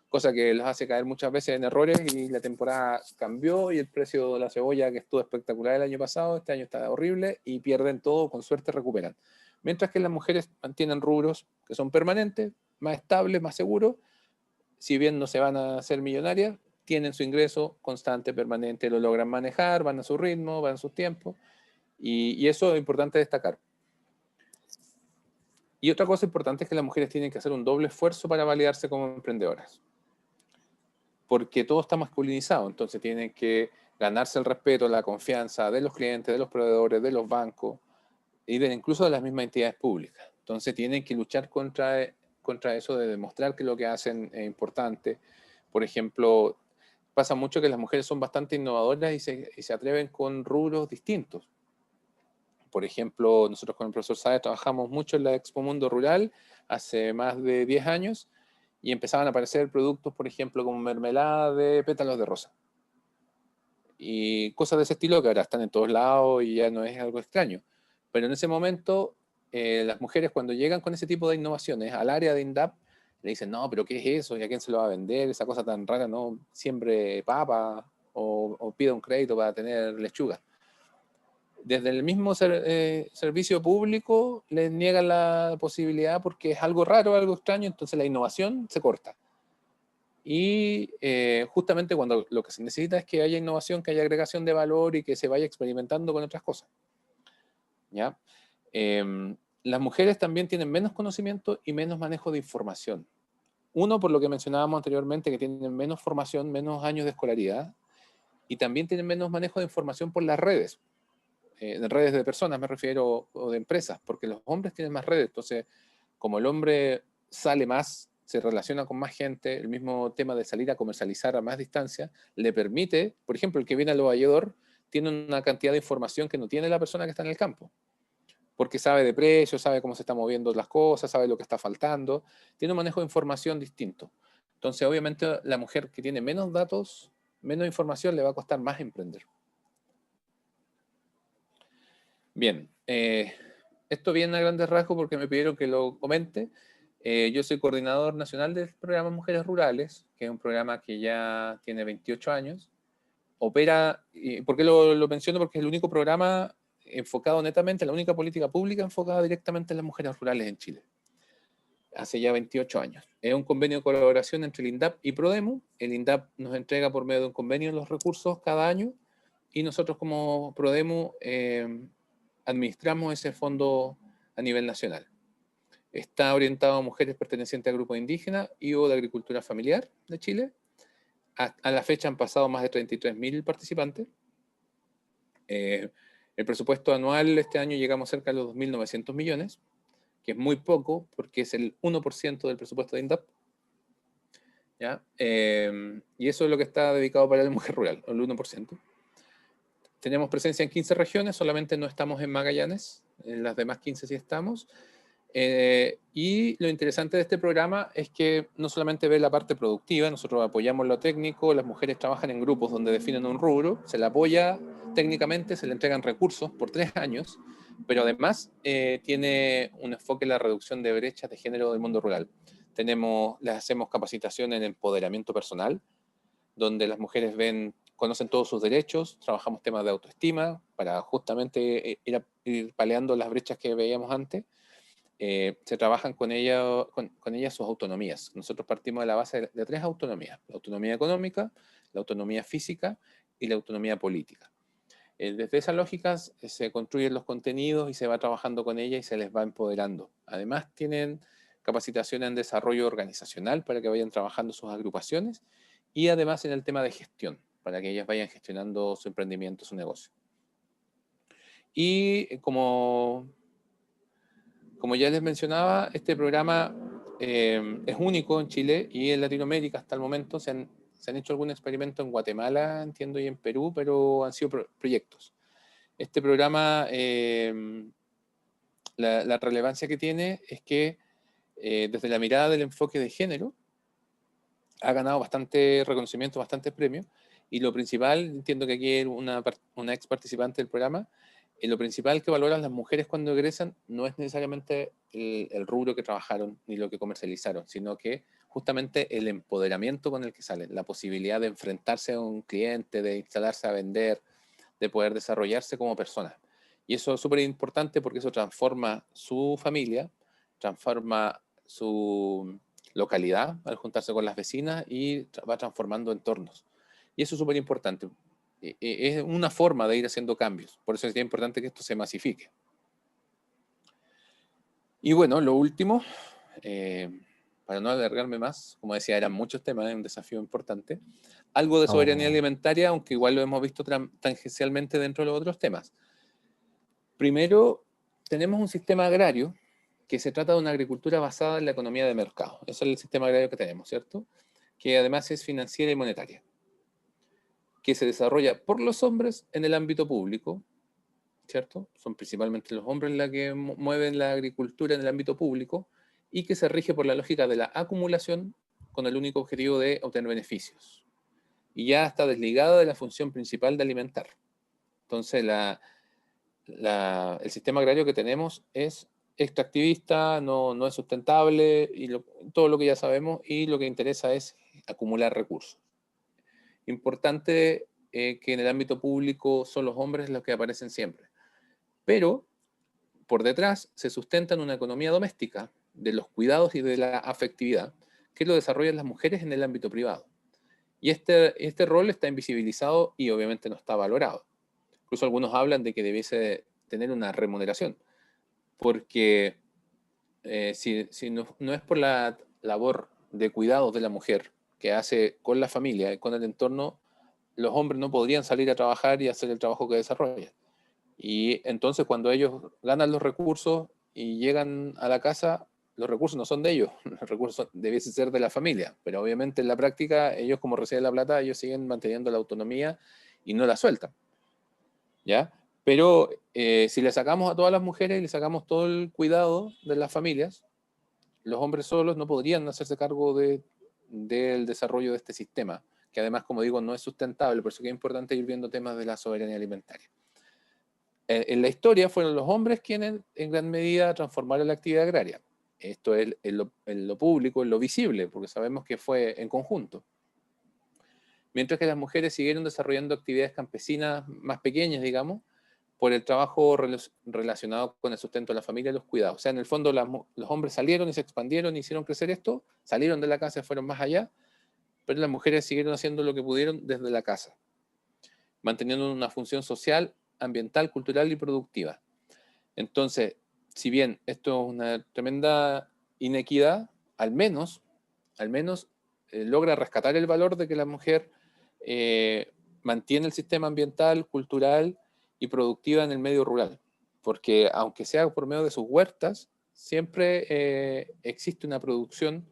Cosa que los hace caer muchas veces en errores y la temporada cambió y el precio de la cebolla, que estuvo espectacular el año pasado, este año está horrible y pierden todo, con suerte recuperan. Mientras que las mujeres mantienen rubros que son permanentes, más estables, más seguros. Si bien no se van a hacer millonarias, tienen su ingreso constante, permanente, lo logran manejar, van a su ritmo, van a sus tiempos, y eso es importante destacar. Y otra cosa importante es que las mujeres tienen que hacer un doble esfuerzo para validarse como emprendedoras, porque todo está masculinizado, entonces tienen que ganarse el respeto, la confianza de los clientes, de los proveedores, de los bancos, y incluso de las mismas entidades públicas. Entonces tienen que luchar contra eso de demostrar que lo que hacen es importante. Por ejemplo, pasa mucho que las mujeres son bastante innovadoras y se atreven con rubros distintos. Por ejemplo, nosotros con el profesor Saez trabajamos mucho en la Expo Mundo Rural hace más de 10 años y empezaban a aparecer productos, por ejemplo, como mermelada de pétalos de rosa. Y cosas de ese estilo que ahora están en todos lados y ya no es algo extraño. Pero en ese momento, las mujeres cuando llegan con ese tipo de innovaciones al área de INDAP, le dicen, no, pero ¿qué es eso? ¿Y a quién se lo va a vender? Esa cosa tan rara, ¿no? Siembre papa o pida un crédito para tener lechuga. Desde el mismo servicio público les niegan la posibilidad porque es algo raro, algo extraño, entonces la innovación se corta. Y justamente cuando lo que se necesita es que haya innovación, que haya agregación de valor y que se vaya experimentando con otras cosas. ¿Ya? Las mujeres también tienen menos conocimiento y menos manejo de información. Uno, por lo que mencionábamos anteriormente, que tienen menos formación, menos años de escolaridad, y también tienen menos manejo de información por las redes. De redes de personas me refiero, o de empresas, porque los hombres tienen más redes. Entonces, como el hombre sale más, se relaciona con más gente, el mismo tema de salir a comercializar a más distancia, le permite, por ejemplo, el que viene al valledor tiene una cantidad de información que no tiene la persona que está en el campo, porque sabe de precios, sabe cómo se están moviendo las cosas, sabe lo que está faltando, tiene un manejo de información distinto. Entonces, obviamente, la mujer que tiene menos datos, menos información, le va a costar más emprender. Bien, esto viene a grandes rasgos porque me pidieron que lo comente. Yo soy coordinador nacional del programa Mujeres Rurales, que es un programa que ya tiene 28 años. Opera, ¿por qué lo menciono? Porque es el único programa enfocado netamente, la única política pública enfocada directamente en las mujeres rurales en Chile. Hace ya 28 años. Es un convenio de colaboración entre el INDAP y Prodemu. El INDAP nos entrega por medio de un convenio los recursos cada año y nosotros como Prodemu administramos ese fondo a nivel nacional. Está orientado a mujeres pertenecientes a grupos indígenas y o de agricultura familiar de Chile. A la fecha han pasado más de 33.000 participantes. El presupuesto anual este año llegamos cerca de los 2.900 millones, que es muy poco porque es el 1% del presupuesto de INDAP. ¿Ya? Y eso es lo que está dedicado para la mujer rural, el 1%. Tenemos presencia en 15 regiones, solamente no estamos en Magallanes, en las demás 15 sí estamos. Y lo interesante de este programa es que no solamente ve la parte productiva, nosotros apoyamos lo técnico, las mujeres trabajan en grupos donde definen un rubro, se le apoya técnicamente, se le entregan recursos por 3 años, pero además tiene un enfoque en la reducción de brechas de género del mundo rural. Les hacemos capacitación en empoderamiento personal, donde las mujeres conocen todos sus derechos, trabajamos temas de autoestima para justamente ir paleando las brechas que veíamos antes. Se trabajan con ellas sus autonomías. Nosotros partimos de la base de 3 autonomías: la autonomía económica, la autonomía física y la autonomía política. Desde esas lógicas se construyen los contenidos y se va trabajando con ellas y se les va empoderando. Además tienen capacitación en desarrollo organizacional para que vayan trabajando sus agrupaciones y además en el tema de gestión, para que ellas vayan gestionando su emprendimiento, su negocio. Y como ya les mencionaba, este programa es único en Chile y en Latinoamérica hasta el momento. Se han hecho algún experimento en Guatemala, entiendo, y en Perú, pero han sido proyectos. Este programa, la relevancia que tiene es que desde la mirada del enfoque de género ha ganado bastante reconocimiento, bastantes premios, y lo principal, entiendo que aquí hay una ex participante del programa, lo principal que valoran las mujeres cuando egresan no es necesariamente el rubro que trabajaron ni lo que comercializaron, sino que justamente el empoderamiento con el que salen, la posibilidad de enfrentarse a un cliente, de instalarse a vender, de poder desarrollarse como persona. Y eso es súper importante porque eso transforma su familia, transforma su localidad al juntarse con las vecinas y va transformando entornos. Y eso es súper importante. Es una forma de ir haciendo cambios. Por eso es importante que esto se masifique. Y bueno, lo último, para no alargarme más, como decía, eran muchos temas, es un desafío importante. Algo de soberanía alimentaria, aunque igual lo hemos visto tangencialmente dentro de los otros temas. Primero, tenemos un sistema agrario que se trata de una agricultura basada en la economía de mercado. Ese es el sistema agrario que tenemos, ¿cierto? Que además es financiera y monetaria, que se desarrolla por los hombres en el ámbito público, ¿cierto? Son principalmente los hombres los que mueven la agricultura en el ámbito público y que se rige por la lógica de la acumulación con el único objetivo de obtener beneficios. Y ya está desligada de la función principal de alimentar. Entonces, el sistema agrario que tenemos es extractivista, no es sustentable, y todo lo que ya sabemos, y lo que interesa es acumular recursos. Importante que en el ámbito público son los hombres los que aparecen siempre. Pero por detrás se sustenta en una economía doméstica de los cuidados y de la afectividad que lo desarrollan las mujeres en el ámbito privado. Y este rol está invisibilizado y obviamente no está valorado. Incluso algunos hablan de que debiese tener una remuneración, porque si no es por la labor de cuidados de la mujer que hace con la familia y con el entorno, los hombres no podrían salir a trabajar y hacer el trabajo que desarrollan. Y entonces cuando ellos ganan los recursos y llegan a la casa, los recursos no son de ellos, los recursos debiesen ser de la familia, pero obviamente en la práctica ellos, como reciben la plata, ellos siguen manteniendo la autonomía y no la sueltan, ¿ya? Pero si le sacamos a todas las mujeres y le sacamos todo el cuidado de las familias, los hombres solos no podrían hacerse cargo del desarrollo de este sistema, que además, como digo, no es sustentable. Por eso que es importante ir viendo temas de la soberanía alimentaria. En la historia fueron los hombres quienes en gran medida transformaron la actividad agraria. Esto es en lo público, en lo visible, porque sabemos que fue en conjunto. Mientras que las mujeres siguieron desarrollando actividades campesinas más pequeñas, digamos, por el trabajo relacionado con el sustento de la familia y los cuidados. O sea, en el fondo los hombres salieron y se expandieron y hicieron crecer esto, salieron de la casa y fueron más allá, pero las mujeres siguieron haciendo lo que pudieron desde la casa, manteniendo una función social, ambiental, cultural y productiva. Entonces, si bien esto es una tremenda inequidad, al menos logra rescatar el valor de que la mujer mantiene el sistema ambiental, cultural y productiva en el medio rural. Porque aunque sea por medio de sus huertas, siempre existe una producción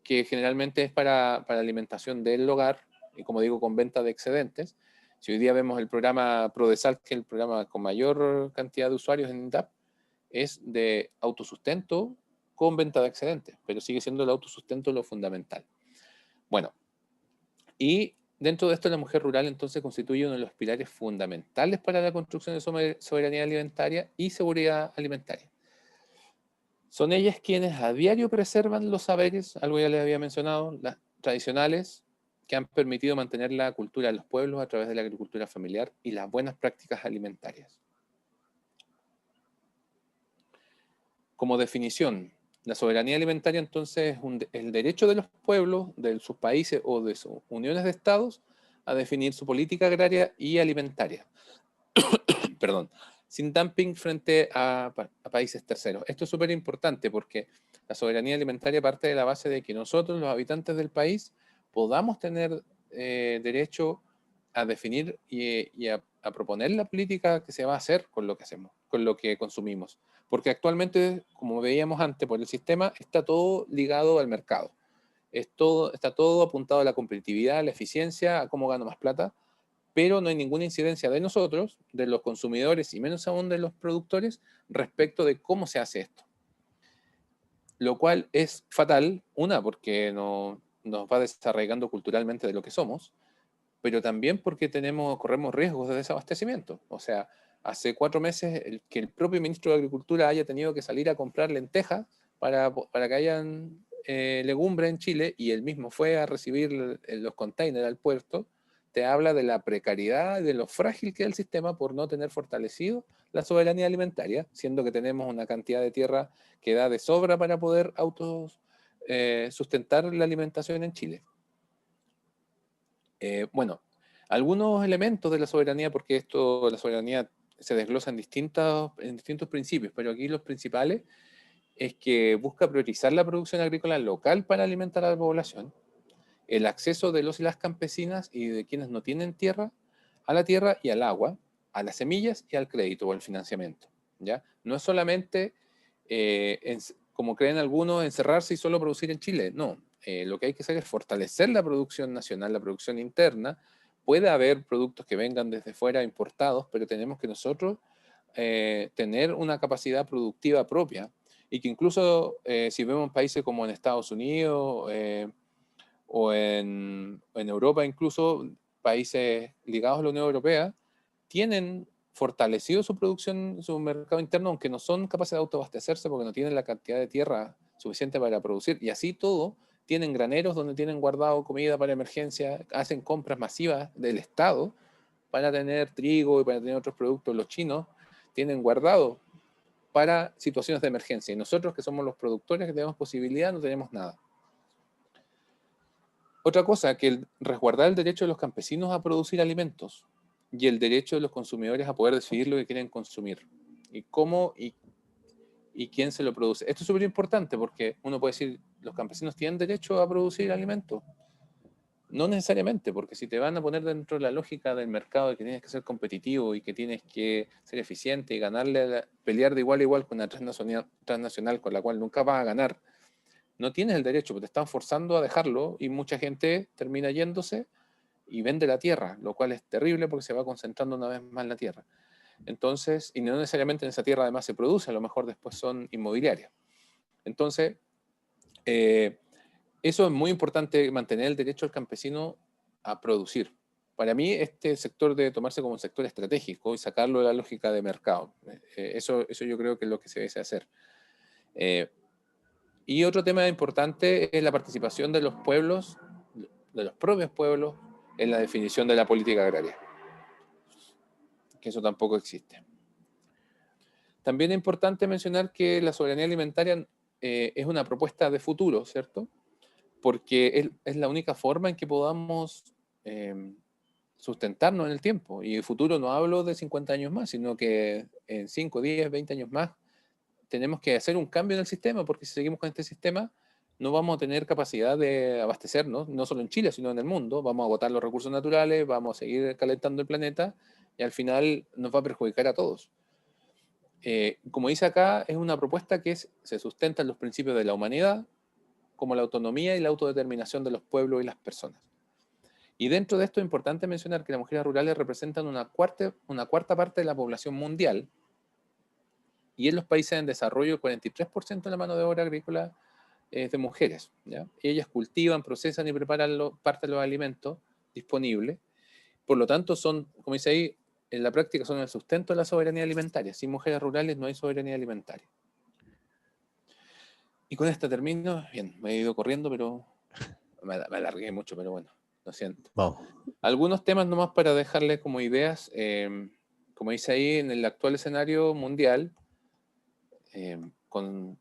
que generalmente es para alimentación del hogar, y como digo, con venta de excedentes. Si hoy día vemos el programa Prodesal, que es el programa con mayor cantidad de usuarios en INDAP, es de autosustento con venta de excedentes, pero sigue siendo el autosustento lo fundamental. Bueno, y dentro de esto la mujer rural entonces constituye uno de los pilares fundamentales para la construcción de soberanía alimentaria y seguridad alimentaria. Son ellas quienes a diario preservan los saberes, algo ya les había mencionado, las tradicionales, que han permitido mantener la cultura de los pueblos a través de la agricultura familiar y las buenas prácticas alimentarias. Como definición, la soberanía alimentaria entonces es el derecho de los pueblos, de sus países o de sus uniones de estados a definir su política agraria y alimentaria. Perdón. Sin dumping frente a países terceros. Esto es súper importante porque la soberanía alimentaria parte de la base de que nosotros, los habitantes del país, podamos tener derecho a definir y a proponer la política que se va a hacer con lo que hacemos, con lo que consumimos. Porque actualmente, como veíamos antes, por el sistema, está todo ligado al mercado. Está todo apuntado a la competitividad, a la eficiencia, a cómo gano más plata, pero no hay ninguna incidencia de nosotros, de los consumidores y menos aún de los productores, respecto de cómo se hace esto. Lo cual es fatal, porque nos va desarraigando culturalmente de lo que somos, pero también porque corremos riesgos de desabastecimiento. O sea, hace 4 meses que el propio ministro de Agricultura haya tenido que salir a comprar lentejas para que hayan legumbre en Chile, y él mismo fue a recibir los containers al puerto, te habla de la precariedad y de lo frágil que es el sistema por no tener fortalecido la soberanía alimentaria, siendo que tenemos una cantidad de tierra que da de sobra para poder sustentar la alimentación en Chile. Bueno, algunos elementos de la soberanía, porque la soberanía se desglosa en distintos principios, pero aquí los principales es que busca priorizar la producción agrícola local para alimentar a la población, el acceso de los y las campesinas y de quienes no tienen tierra, a la tierra y al agua, a las semillas y al crédito o al financiamiento, ¿ya? No es solamente, como creen algunos, encerrarse y solo producir en Chile, no. Lo que hay que hacer es fortalecer la producción nacional, la producción interna. Puede haber productos que vengan desde fuera importados, pero tenemos que nosotros tener una capacidad productiva propia, y que incluso si vemos países como en Estados Unidos o en Europa, incluso países ligados a la Unión Europea, tienen fortalecido su producción, su mercado interno, aunque no son capaces de autoabastecerse porque no tienen la cantidad de tierra suficiente para producir, y así todo, tienen graneros donde tienen guardado comida para emergencia, hacen compras masivas del Estado para tener trigo y para tener otros productos. Los chinos tienen guardado para situaciones de emergencia, y nosotros, que somos los productores que tenemos posibilidad, no tenemos nada. Otra cosa, que resguardar el derecho de los campesinos a producir alimentos y el derecho de los consumidores a poder decidir lo que quieren consumir y cómo y quién se lo produce. Esto es súper importante porque uno puede decir, ¿los campesinos tienen derecho a producir alimentos? No necesariamente, porque si te van a poner dentro de la lógica del mercado de que tienes que ser competitivo y que tienes que ser eficiente y pelear de igual a igual con una transnacional con la cual nunca vas a ganar, no tienes el derecho, porque te están forzando a dejarlo, y mucha gente termina yéndose y vende la tierra, lo cual es terrible porque se va concentrando una vez más en la tierra. Entonces, y no necesariamente en esa tierra además se produce, a lo mejor después son inmobiliarias. Entonces, eso es muy importante, mantener el derecho del campesino a producir. Para mí, este sector debe tomarse como un sector estratégico y sacarlo de la lógica de mercado. Eso yo creo que es lo que se debe hacer. Y otro tema importante es la participación de los pueblos, de los propios pueblos, en la definición de la política agraria. que eso tampoco existe. También es importante mencionar que la soberanía alimentaria es una propuesta de futuro, ¿cierto? Porque es la única forma en que podamos sustentarnos en el tiempo. Y el futuro no hablo de 50 años más, sino que en 5, 10, 20 años más tenemos que hacer un cambio en el sistema, porque si seguimos con este sistema no vamos a tener capacidad de abastecernos, no solo en Chile, sino en el mundo. Vamos a agotar los recursos naturales, vamos a seguir calentando el planeta y al final nos va a perjudicar a todos. Como dice acá, es una propuesta que se sustenta en los principios de la humanidad, como la autonomía y la autodeterminación de los pueblos y las personas. Y dentro de esto es importante mencionar que las mujeres rurales representan una cuarta parte de la población mundial, y en los países en desarrollo el 43% de la mano de obra agrícola es de mujeres, ¿ya? Ellas cultivan, procesan y preparan parte de los alimentos disponibles. Por lo tanto, son, como dice ahí, en la práctica son el sustento de la soberanía alimentaria. Sin mujeres rurales no hay soberanía alimentaria. Y con esto termino. Bien, me he ido corriendo, pero me alargué mucho, pero bueno, lo siento. Vamos. Algunos temas nomás para dejarles como ideas. Como dice ahí, en el actual escenario mundial, con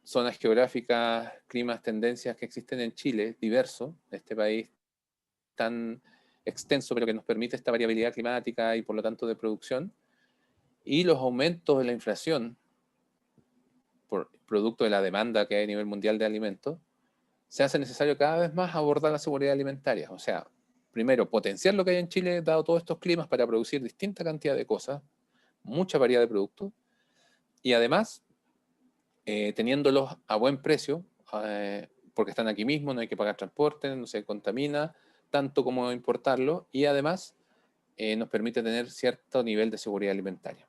zonas geográficas, climas, tendencias que existen en Chile, diverso, este país tan extenso, pero que nos permite esta variabilidad climática y por lo tanto de producción, y los aumentos de la inflación por producto de la demanda que hay a nivel mundial de alimentos, se hace necesario cada vez más abordar la seguridad alimentaria. O sea, primero, potenciar lo que hay en Chile, dado todos estos climas, para producir distinta cantidad de cosas, mucha variedad de productos, y además, teniéndolos a buen precio, porque están aquí mismo, no hay que pagar transporte, no se contamina tanto como importarlo, y además nos permite tener cierto nivel de seguridad alimentaria.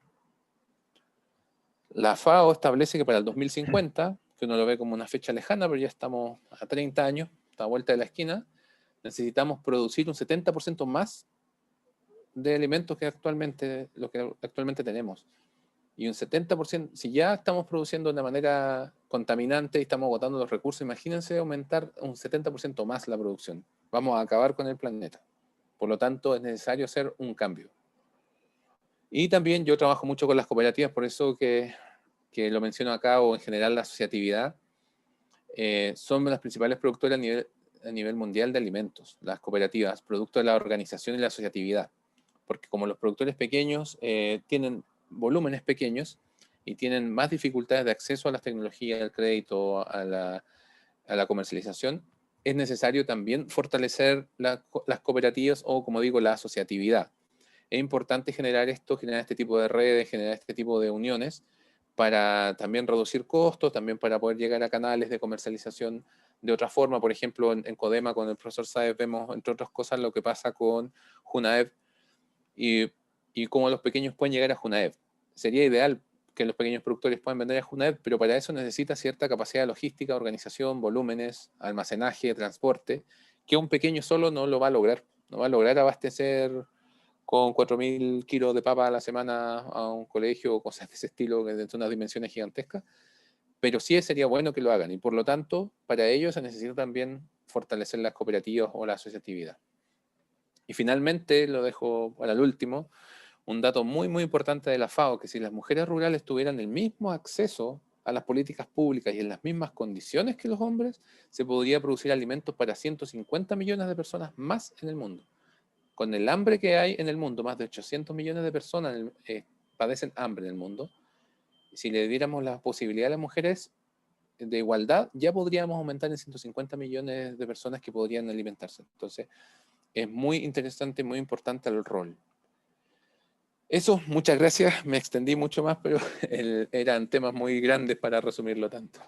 La FAO establece que para el 2050, que uno lo ve como una fecha lejana, pero ya estamos a 30 años, a la vuelta de la esquina, necesitamos producir un 70% más de alimentos que lo que actualmente tenemos. Y un 70%, si ya estamos produciendo de una manera contaminante y estamos agotando los recursos, imagínense aumentar un 70% más la producción. Vamos a acabar con el planeta. Por lo tanto, es necesario hacer un cambio. Y también yo trabajo mucho con las cooperativas, por eso que lo menciono acá, o en general la asociatividad, son las principales productoras a nivel mundial de alimentos, las cooperativas, producto de la organización y la asociatividad. Porque como los productores pequeños tienen volúmenes pequeños y tienen más dificultades de acceso a las tecnologías, al crédito, a la comercialización, es necesario también fortalecer las cooperativas o, como digo, la asociatividad. Es importante generar este tipo de redes, generar este tipo de uniones para también reducir costos, también para poder llegar a canales de comercialización de otra forma. Por ejemplo, en Codema, con el profesor Sáez, vemos, entre otras cosas, lo que pasa con Junaev y cómo los pequeños pueden llegar a Junaev. Sería ideal que los pequeños productores puedan vender a Junaev, pero para eso necesita cierta capacidad logística, organización, volúmenes, almacenaje, transporte, que un pequeño solo no lo va a lograr. No va a lograr abastecer con 4.000 kilos de papa a la semana a un colegio o cosas de ese estilo, que de unas dimensiones gigantescas, pero sí sería bueno que lo hagan, y por lo tanto, para ello se necesita también fortalecer las cooperativas o la asociatividad. Y finalmente, lo dejo para el último, un dato muy, muy importante de la FAO, que si las mujeres rurales tuvieran el mismo acceso a las políticas públicas y en las mismas condiciones que los hombres, se podría producir alimentos para 150 millones de personas más en el mundo. Con el hambre que hay en el mundo, más de 800 millones de personas padecen hambre en el mundo. Si le diéramos la posibilidad a las mujeres de igualdad, ya podríamos aumentar en 150 millones de personas que podrían alimentarse. Entonces, es muy interesante, muy importante el rol. Eso, muchas gracias. Me extendí mucho más, pero eran temas muy grandes para resumirlo tanto.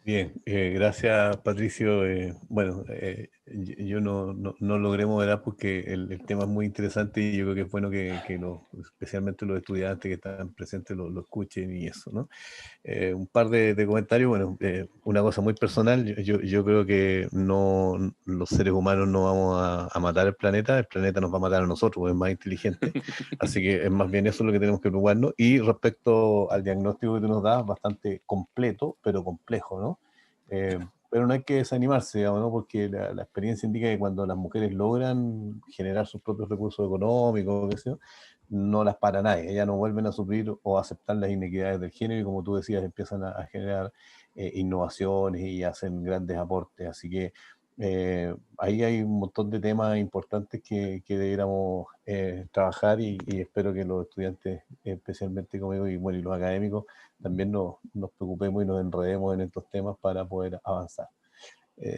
Bien, gracias Patricio. Bueno, yo no logré moderar porque el tema es muy interesante y yo creo que es bueno que especialmente los estudiantes que están presentes lo escuchen y eso, ¿no? Un par de comentarios. Bueno, una cosa muy personal, yo creo que los seres humanos no vamos a matar el planeta nos va a matar a nosotros, es más inteligente, así que es más bien eso lo que tenemos que preocuparnos. Y respecto al diagnóstico que tú nos das, bastante completo, pero complejo, ¿no? pero no hay que desanimarse, digamos, ¿no? Porque la experiencia indica que cuando las mujeres logran generar sus propios recursos económicos, qué sé yo, no las para nadie, ellas no vuelven a sufrir o a aceptar las inequidades del género y como tú decías, empiezan a generar innovaciones y hacen grandes aportes. Así que ahí hay un montón de temas importantes que debiéramos trabajar y espero que los estudiantes, especialmente conmigo y, bueno, y los académicos, también nos preocupemos y nos enredemos en estos temas para poder avanzar.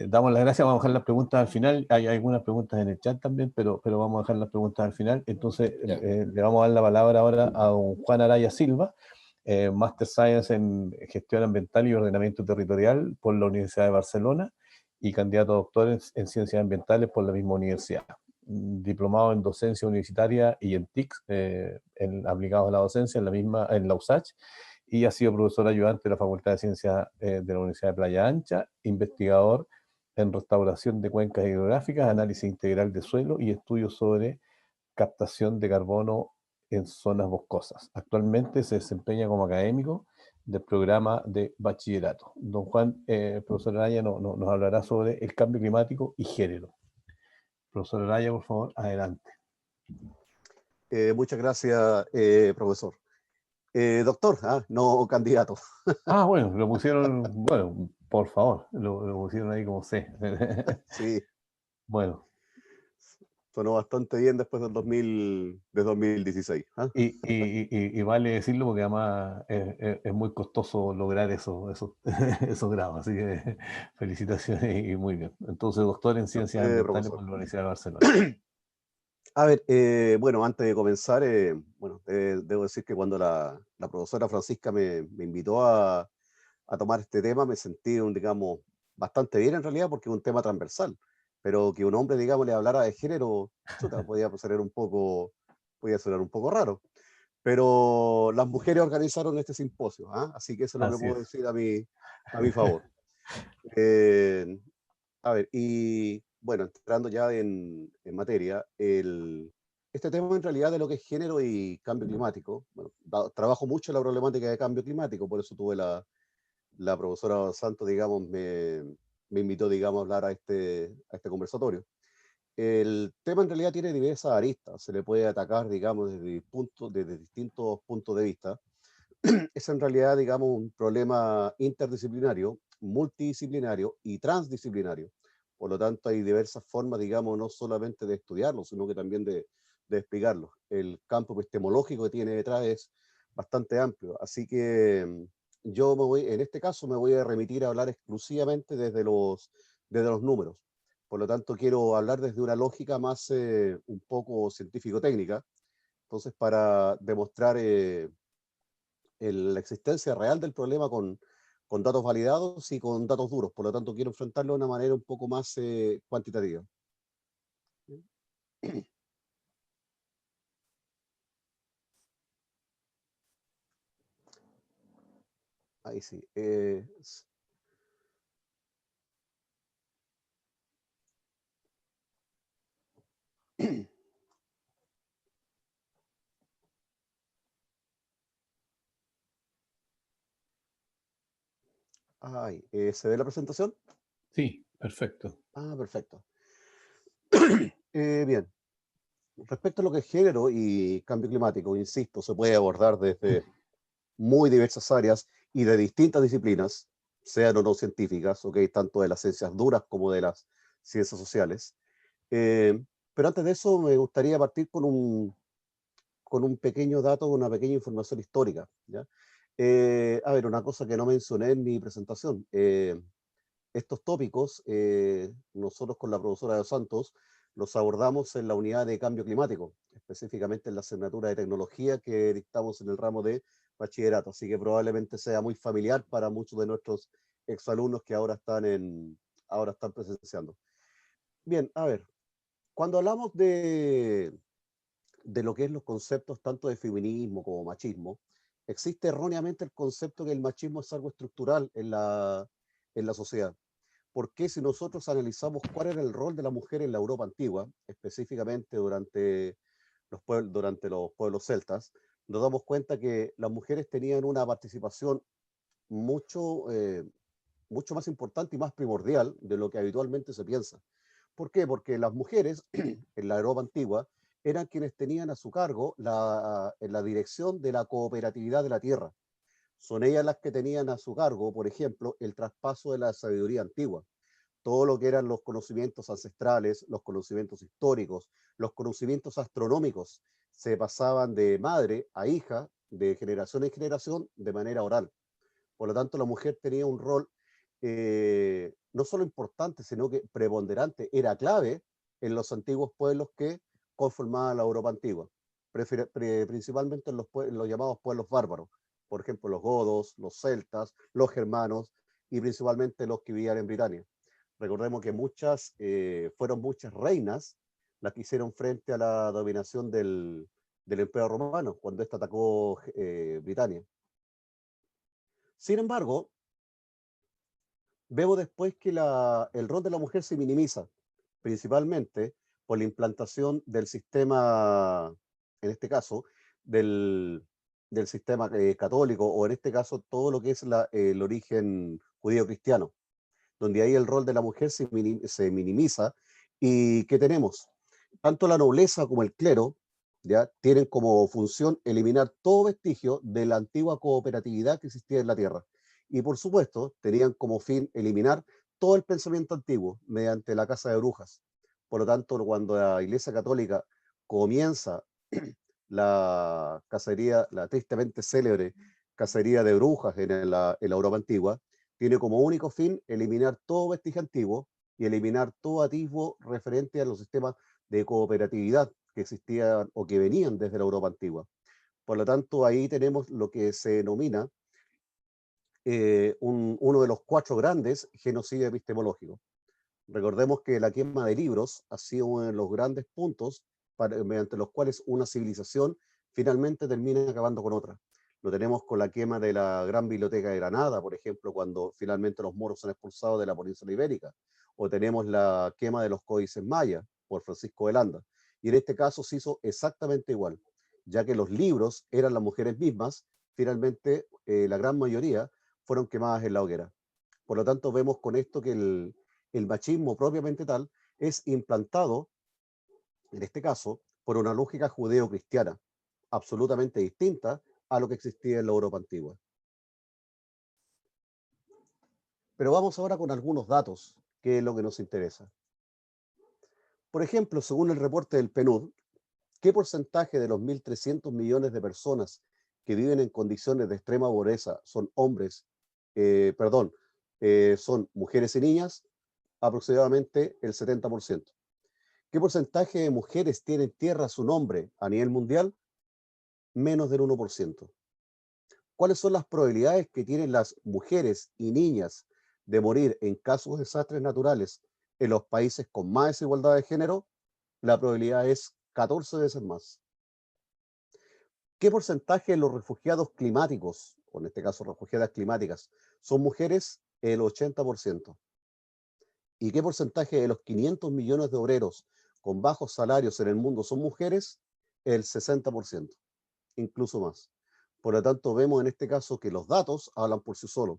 Damos las gracias, vamos a dejar las preguntas al final. Hay algunas preguntas en el chat también, pero vamos a dejar las preguntas al final. Entonces, le vamos a dar la palabra ahora a don Juan Araya Silva, Master Science en Gestión Ambiental y Ordenamiento Territorial por la Universidad de Barcelona y candidato a doctor en Ciencias Ambientales por la misma universidad. Diplomado en Docencia Universitaria y en TICS, aplicados a la docencia en la USACH, y ha sido profesor ayudante de la Facultad de Ciencias de la Universidad de Playa Ancha, investigador en restauración de cuencas hidrográficas, análisis integral de suelo y estudios sobre captación de carbono en zonas boscosas. Actualmente se desempeña como académico del programa de bachillerato. Don Juan, profesor Araya, nos hablará sobre el cambio climático y género. Profesor Araya, por favor, adelante. Muchas gracias, profesor. Doctor, no candidato. Bueno, lo pusieron, bueno, por favor, lo pusieron ahí como C. Sí. Bueno. Sonó bastante bien después del 2016. Y vale decirlo porque además es muy costoso lograr esos grados, así que felicitaciones y muy bien. Entonces, doctor en Ciencias Ambientales por la Universidad de Barcelona. A ver, bueno, antes de comenzar, bueno, debo decir que cuando la profesora Francisca me invitó a tomar este tema, me sentí, digamos, bastante bien en realidad, porque es un tema transversal, pero que un hombre, digamos, le hablara de género, chuta, podía sonar un poco raro. Pero las mujeres organizaron este simposio, así que eso es lo que puedo decir a mi favor. A ver, y bueno, entrando ya en materia, este tema en realidad de lo que es género y cambio climático, bueno, trabajo mucho en la problemática de cambio climático, por eso tuve la profesora Santos, digamos, me invitó, digamos, a hablar a este conversatorio. El tema en realidad tiene diversas aristas, se le puede atacar, digamos, desde distintos puntos de vista. Es en realidad, digamos, un problema interdisciplinario, multidisciplinario y transdisciplinario. Por lo tanto, hay diversas formas, digamos, no solamente de estudiarlo, sino que también de explicarlo. El campo epistemológico que tiene detrás es bastante amplio. Así que yo en este caso me voy a remitir a hablar exclusivamente desde los números. Por lo tanto, quiero hablar desde una lógica más un poco científico-técnica. Entonces, para demostrar la existencia real del problema con datos validados y con datos duros. Por lo tanto, quiero enfrentarlo de una manera un poco más cuantitativa. Ahí sí. ¿Se ve la presentación? Sí, perfecto. Perfecto. Bien. Respecto a lo que es género y cambio climático, insisto, se puede abordar desde muy diversas áreas y de distintas disciplinas, sean o no científicas, tanto de las ciencias duras como de las ciencias sociales. Pero antes de eso me gustaría partir con un pequeño dato, una pequeña información histórica, ¿ya? A ver, una cosa que no mencioné en mi presentación. Estos tópicos, nosotros con la profesora de Santos, los abordamos en la unidad de cambio climático, específicamente en la asignatura de tecnología que dictamos en el ramo de bachillerato, así que probablemente sea muy familiar para muchos de nuestros exalumnos que ahora están presenciando. Bien, a ver, cuando hablamos de lo que es los conceptos tanto de feminismo como machismo, existe erróneamente el concepto que el machismo es algo estructural en la sociedad. Porque si nosotros analizamos cuál era el rol de la mujer en la Europa antigua, específicamente durante los pueblos celtas, nos damos cuenta que las mujeres tenían una participación mucho mucho más importante y más primordial de lo que habitualmente se piensa. ¿Por qué? Porque las mujeres en la Europa antigua eran quienes tenían a su cargo la dirección de la cooperatividad de la tierra. Son ellas las que tenían a su cargo, por ejemplo, el traspaso de la sabiduría antigua. Todo lo que eran los conocimientos ancestrales, los conocimientos históricos, los conocimientos astronómicos, se pasaban de madre a hija, de generación en generación, de manera oral. Por lo tanto, la mujer tenía un rol no solo importante, sino que preponderante, era clave en los antiguos pueblos que conformaban la Europa antigua, principalmente en los llamados pueblos bárbaros, por ejemplo, los godos, los celtas, los germanos y principalmente los que vivían en Britania. Recordemos que fueron muchas reinas las que hicieron frente a la dominación del Imperio Romano cuando éste atacó Britania. Sin embargo, vemos después que el rol de la mujer se minimiza, principalmente por la implantación del sistema, en este caso, del sistema católico, o en este caso todo lo que es el origen judío-cristiano, donde ahí el rol de la mujer se minimiza. ¿Y qué tenemos? Tanto la nobleza como el clero ya tienen como función eliminar todo vestigio de la antigua cooperatividad que existía en la tierra. Y por supuesto, tenían como fin eliminar todo el pensamiento antiguo mediante la caza de brujas. Por lo tanto, cuando la Iglesia Católica comienza la cacería, la tristemente célebre cacería de brujas en la Europa antigua, tiene como único fin eliminar todo vestigio antiguo y eliminar todo atisbo referente a los sistemas de cooperatividad que existían o que venían desde la Europa antigua. Por lo tanto, ahí tenemos lo que se denomina uno de los 4 grandes genocidios epistemológicos. Recordemos que la quema de libros ha sido uno de los grandes puntos mediante los cuales una civilización finalmente termina acabando con otra. Lo tenemos con la quema de la Gran Biblioteca de Granada, por ejemplo, cuando finalmente los moros son expulsados de la península ibérica. O tenemos la quema de los códices mayas por Francisco de Landa. Y en este caso se hizo exactamente igual, ya que los libros eran las mujeres mismas, finalmente la gran mayoría fueron quemadas en la hoguera. Por lo tanto, vemos con esto que el machismo propiamente tal es implantado, en este caso, por una lógica judeo-cristiana, absolutamente distinta a lo que existía en la Europa antigua. Pero vamos ahora con algunos datos, que es lo que nos interesa. Por ejemplo, según el reporte del PNUD, ¿qué porcentaje de los 1.300 millones de personas que viven en condiciones de extrema pobreza son son mujeres y niñas? Aproximadamente el 70%. ¿Qué porcentaje de mujeres tienen tierra a su nombre a nivel mundial? Menos del 1%. ¿Cuáles son las probabilidades que tienen las mujeres y niñas de morir en casos de desastres naturales en los países con más desigualdad de género? La probabilidad es 14 veces más. ¿Qué porcentaje de los refugiados climáticos, o en este caso refugiadas climáticas, son mujeres? El 80%. ¿Y qué porcentaje de los 500 millones de obreros con bajos salarios en el mundo son mujeres? El 60%, incluso más. Por lo tanto, vemos en este caso que los datos hablan por sí solos.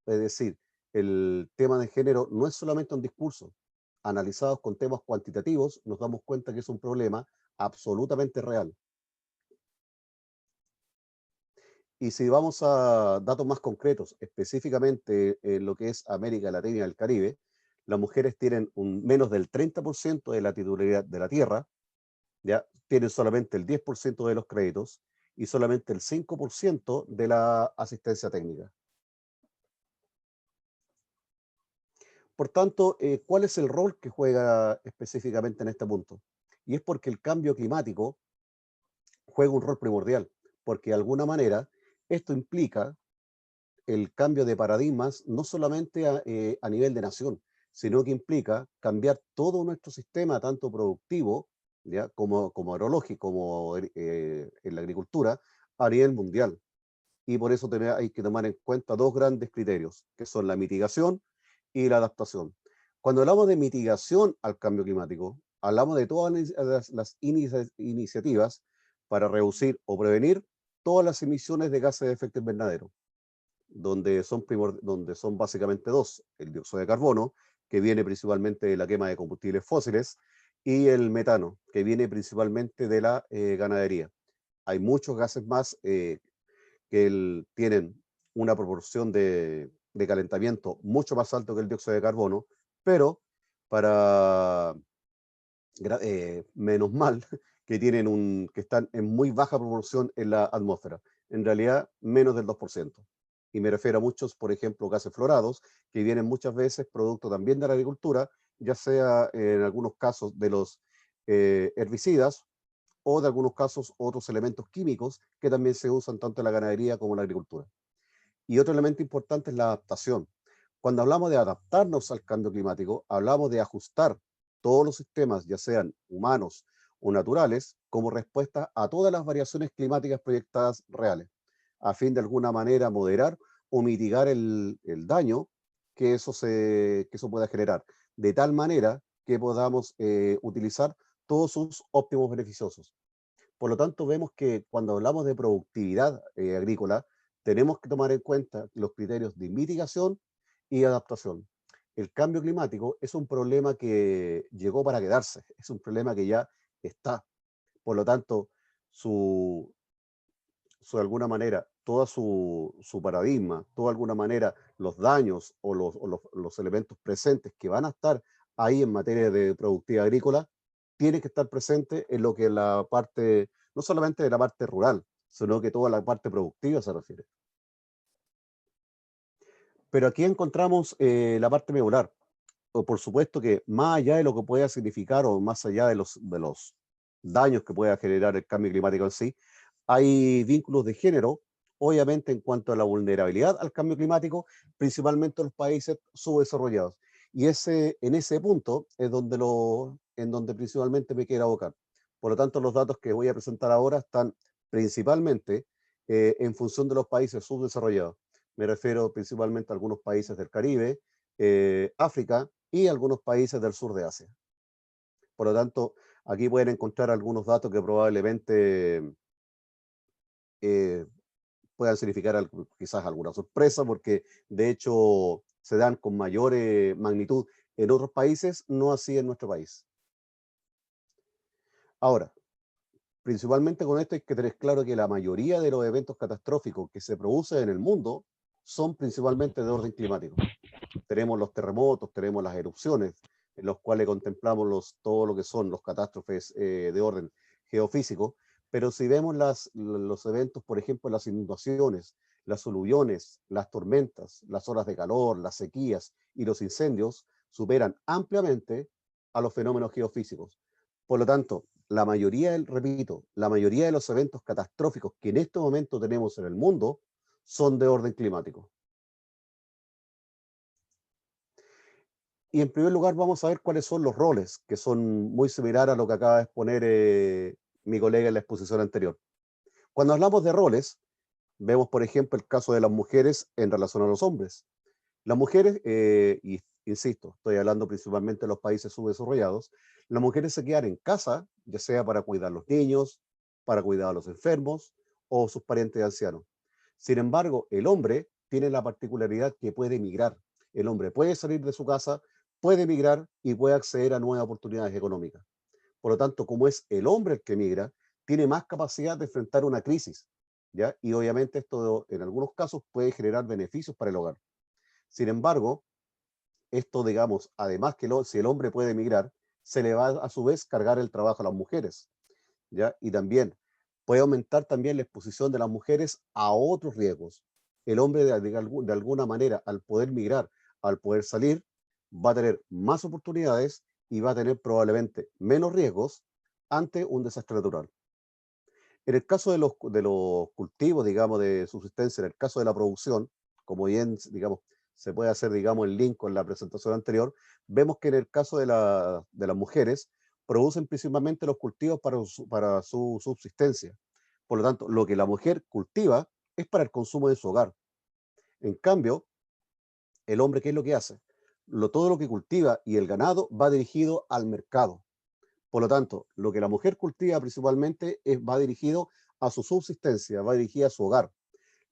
Es decir, el tema de género no es solamente un discurso. Analizados con temas cuantitativos, nos damos cuenta que es un problema absolutamente real. Y si vamos a datos más concretos, específicamente en lo que es América Latina y el Caribe, las mujeres tienen menos del 30% de la titularidad de la tierra, ya tienen solamente el 10% de los créditos y solamente el 5% de la asistencia técnica. Por tanto, ¿cuál es el rol que juega específicamente en este punto? Y es porque el cambio climático juega un rol primordial, porque de alguna manera esto implica el cambio de paradigmas no solamente a nivel de nación, sino que implica cambiar todo nuestro sistema, tanto productivo, ¿ya? como agroológico, como en la agricultura, a nivel mundial. Y por eso hay que tomar en cuenta 2 grandes criterios, que son la mitigación y la adaptación. Cuando hablamos de mitigación al cambio climático, hablamos de todas las iniciativas para reducir o prevenir todas las emisiones de gases de efecto invernadero. donde son básicamente dos: el dióxido de carbono, que viene principalmente de la quema de combustibles fósiles, y el metano, que viene principalmente de la ganadería. Hay muchos gases más tienen una proporción de calentamiento mucho más alto que el dióxido de carbono, pero para menos mal que están en muy baja proporción en la atmósfera. En realidad, menos del 2%. Y me refiero a muchos, por ejemplo, gases fluorados, que vienen muchas veces producto también de la agricultura, ya sea en algunos casos de los herbicidas, o de algunos casos otros elementos químicos que también se usan tanto en la ganadería como en la agricultura. Y otro elemento importante es la adaptación. Cuando hablamos de adaptarnos al cambio climático, hablamos de ajustar todos los sistemas, ya sean humanos o naturales, como respuesta a todas las variaciones climáticas proyectadas reales, a fin de alguna manera moderar o mitigar el daño que eso pueda generar, de tal manera que podamos utilizar todos sus óptimos beneficiosos. Por lo tanto, vemos que cuando hablamos de productividad agrícola, tenemos que tomar en cuenta los criterios de mitigación y adaptación. El cambio climático es un problema que llegó para quedarse, es un problema que ya está. Por lo tanto, de alguna manera, toda su paradigma, de alguna manera, los daños o los elementos presentes que van a estar ahí en materia de productividad agrícola, tienen que estar presentes en lo que la parte, no solamente de la parte rural, sino que toda la parte productiva se refiere. Pero aquí encontramos la parte medular. Por supuesto que más allá de lo que pueda significar o más allá de los daños que pueda generar el cambio climático en sí, hay vínculos de género, obviamente en cuanto a la vulnerabilidad al cambio climático, principalmente en los países subdesarrollados. Y en ese punto es donde principalmente me quiero abocar. Por lo tanto, los datos que voy a presentar ahora están principalmente en función de los países subdesarrollados. Me refiero principalmente a algunos países del Caribe, África y algunos países del sur de Asia. Por lo tanto, aquí pueden encontrar algunos datos que probablemente puedan significar quizás alguna sorpresa, porque de hecho se dan con mayor magnitud en otros países, no así en nuestro país. Ahora, principalmente con esto hay que tener claro que la mayoría de los eventos catastróficos que se producen en el mundo son principalmente de orden climático. Tenemos los terremotos, tenemos las erupciones, en los cuales contemplamos todo lo que son los catástrofes de orden geofísico, pero si vemos los eventos, por ejemplo, las inundaciones, las aluviones, las tormentas, las olas de calor, las sequías y los incendios, superan ampliamente a los fenómenos geofísicos. Por lo tanto, la mayoría de los eventos catastróficos que en este momento tenemos en el mundo son de orden climático. Y en primer lugar vamos a ver cuáles son los roles, que son muy similares a lo que acaba de exponer mi colega en la exposición anterior. Cuando hablamos de roles, vemos por ejemplo el caso de las mujeres en relación a los hombres. Las mujeres, y insisto, estoy hablando principalmente de los países subdesarrollados, las mujeres se quedan en casa, ya sea para cuidar a los niños, para cuidar a los enfermos o sus parientes ancianos. Sin embargo, el hombre tiene la particularidad que puede emigrar. El hombre puede salir de su casa, puede emigrar y puede acceder a nuevas oportunidades económicas. Por lo tanto, como es el hombre el que migra, tiene más capacidad de enfrentar una crisis, ¿ya? Y obviamente esto en algunos casos puede generar beneficios para el hogar. Sin embargo, esto, digamos, además que si el hombre puede emigrar, se le va a su vez cargar el trabajo a las mujeres, ¿ya? Y también puede aumentar también la exposición de las mujeres a otros riesgos. El hombre de alguna manera, al poder migrar, al poder salir, va a tener más oportunidades y va a tener probablemente menos riesgos ante un desastre natural. En el caso de los cultivos, digamos, de subsistencia, en el caso de la producción, como bien, digamos, se puede hacer, digamos, el link con la presentación anterior, vemos que en el caso de las mujeres, producen principalmente los cultivos para su subsistencia. Por lo tanto, lo que la mujer cultiva es para el consumo de su hogar. En cambio, el hombre, ¿qué es lo que hace? Todo lo que cultiva y el ganado va dirigido al mercado. Por lo tanto, lo que la mujer cultiva principalmente va dirigido a su subsistencia, va dirigido a su hogar.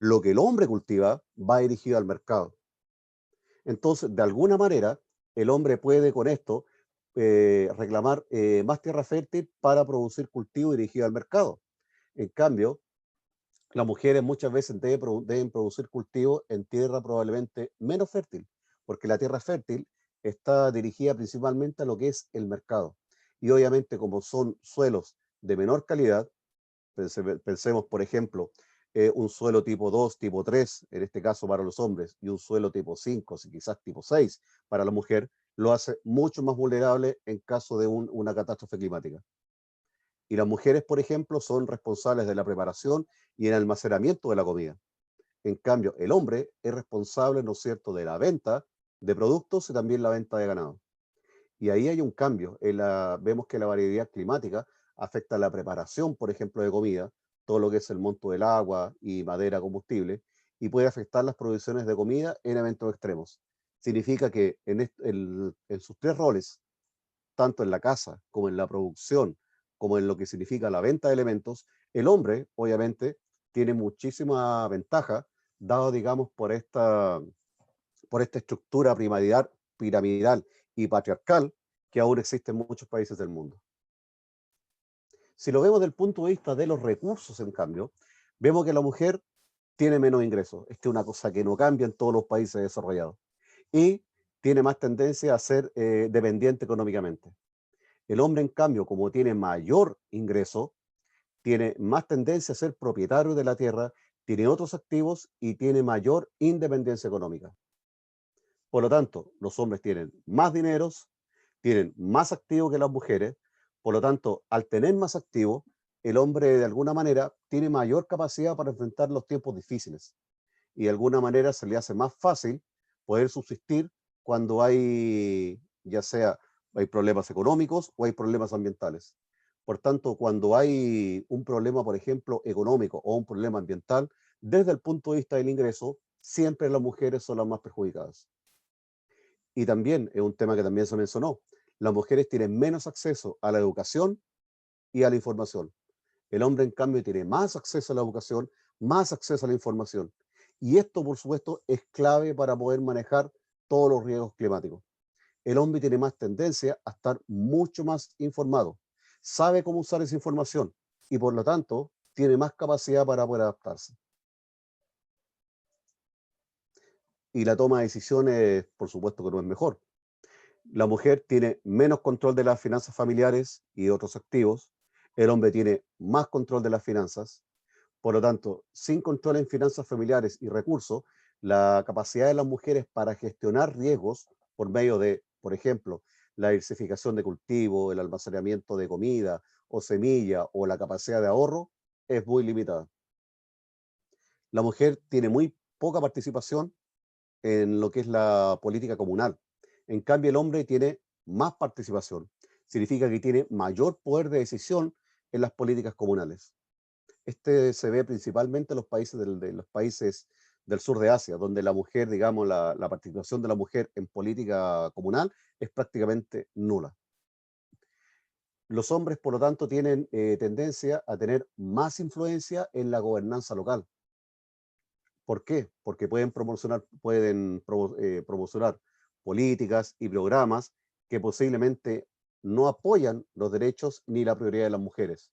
Lo que el hombre cultiva va dirigido al mercado. Entonces, de alguna manera, el hombre puede con esto reclamar más tierra fértil para producir cultivo dirigido al mercado. En cambio, las mujeres muchas veces deben producir cultivos en tierra probablemente menos fértil, porque la tierra fértil está dirigida principalmente a lo que es el mercado. Y obviamente como son suelos de menor calidad, pensemos por ejemplo, un suelo tipo 2, tipo 3, en este caso para los hombres, y un suelo tipo 5, quizás tipo 6 para la mujer, lo hace mucho más vulnerable en caso de una catástrofe climática. Y las mujeres, por ejemplo, son responsables de la preparación y el almacenamiento de la comida. En cambio, el hombre es responsable, ¿no es cierto?, de la venta de productos y también la venta de ganado. Y ahí hay un cambio. Vemos que la variedad climática afecta la preparación, por ejemplo, de comida, todo lo que es el monto del agua y madera, combustible, y puede afectar las producciones de comida en eventos extremos. Significa que en sus tres roles, tanto en la casa como en la producción, como en lo que significa la venta de elementos, el hombre, obviamente, tiene muchísima ventaja, dado, digamos, por esta estructura piramidal y patriarcal que aún existe en muchos países del mundo. Si lo vemos desde el punto de vista de los recursos, en cambio, vemos que la mujer tiene menos ingresos. Esta es una cosa que no cambia en todos los países desarrollados. Y tiene más tendencia a ser dependiente económicamente. El hombre, en cambio, como tiene mayor ingreso, tiene más tendencia a ser propietario de la tierra, tiene otros activos y tiene mayor independencia económica. Por lo tanto, los hombres tienen más dineros, tienen más activos que las mujeres. Por lo tanto, al tener más activos, el hombre de alguna manera tiene mayor capacidad para enfrentar los tiempos difíciles. Y de alguna manera se le hace más fácil poder subsistir cuando ya sea, hay problemas económicos o hay problemas ambientales. Por tanto, cuando hay un problema, por ejemplo, económico o un problema ambiental, desde el punto de vista del ingreso, siempre las mujeres son las más perjudicadas. Y también es un tema que también se mencionó, las mujeres tienen menos acceso a la educación y a la información. El hombre, en cambio, tiene más acceso a la educación, más acceso a la información. Y esto, por supuesto, es clave para poder manejar todos los riesgos climáticos. El hombre tiene más tendencia a estar mucho más informado, sabe cómo usar esa información y, por lo tanto, tiene más capacidad para poder adaptarse. Y la toma de decisiones, por supuesto que no es mejor. La mujer tiene menos control de las finanzas familiares y de otros activos. El hombre tiene más control de las finanzas. Por lo tanto, sin control en finanzas familiares y recursos, la capacidad de las mujeres para gestionar riesgos por medio de, por ejemplo, la diversificación de cultivo, el almacenamiento de comida o semilla o la capacidad de ahorro es muy limitada. La mujer tiene muy poca participación en lo que es la política comunal. En cambio, el hombre tiene más participación. Significa que tiene mayor poder de decisión en las políticas comunales. Este se ve principalmente en los países los países del sur de Asia, donde la mujer, digamos, la participación de la mujer en política comunal es prácticamente nula. Los hombres, por lo tanto, tienen tendencia a tener más influencia en la gobernanza local. ¿Por qué? Porque pueden promocionar políticas y programas que posiblemente no apoyan los derechos ni la prioridad de las mujeres,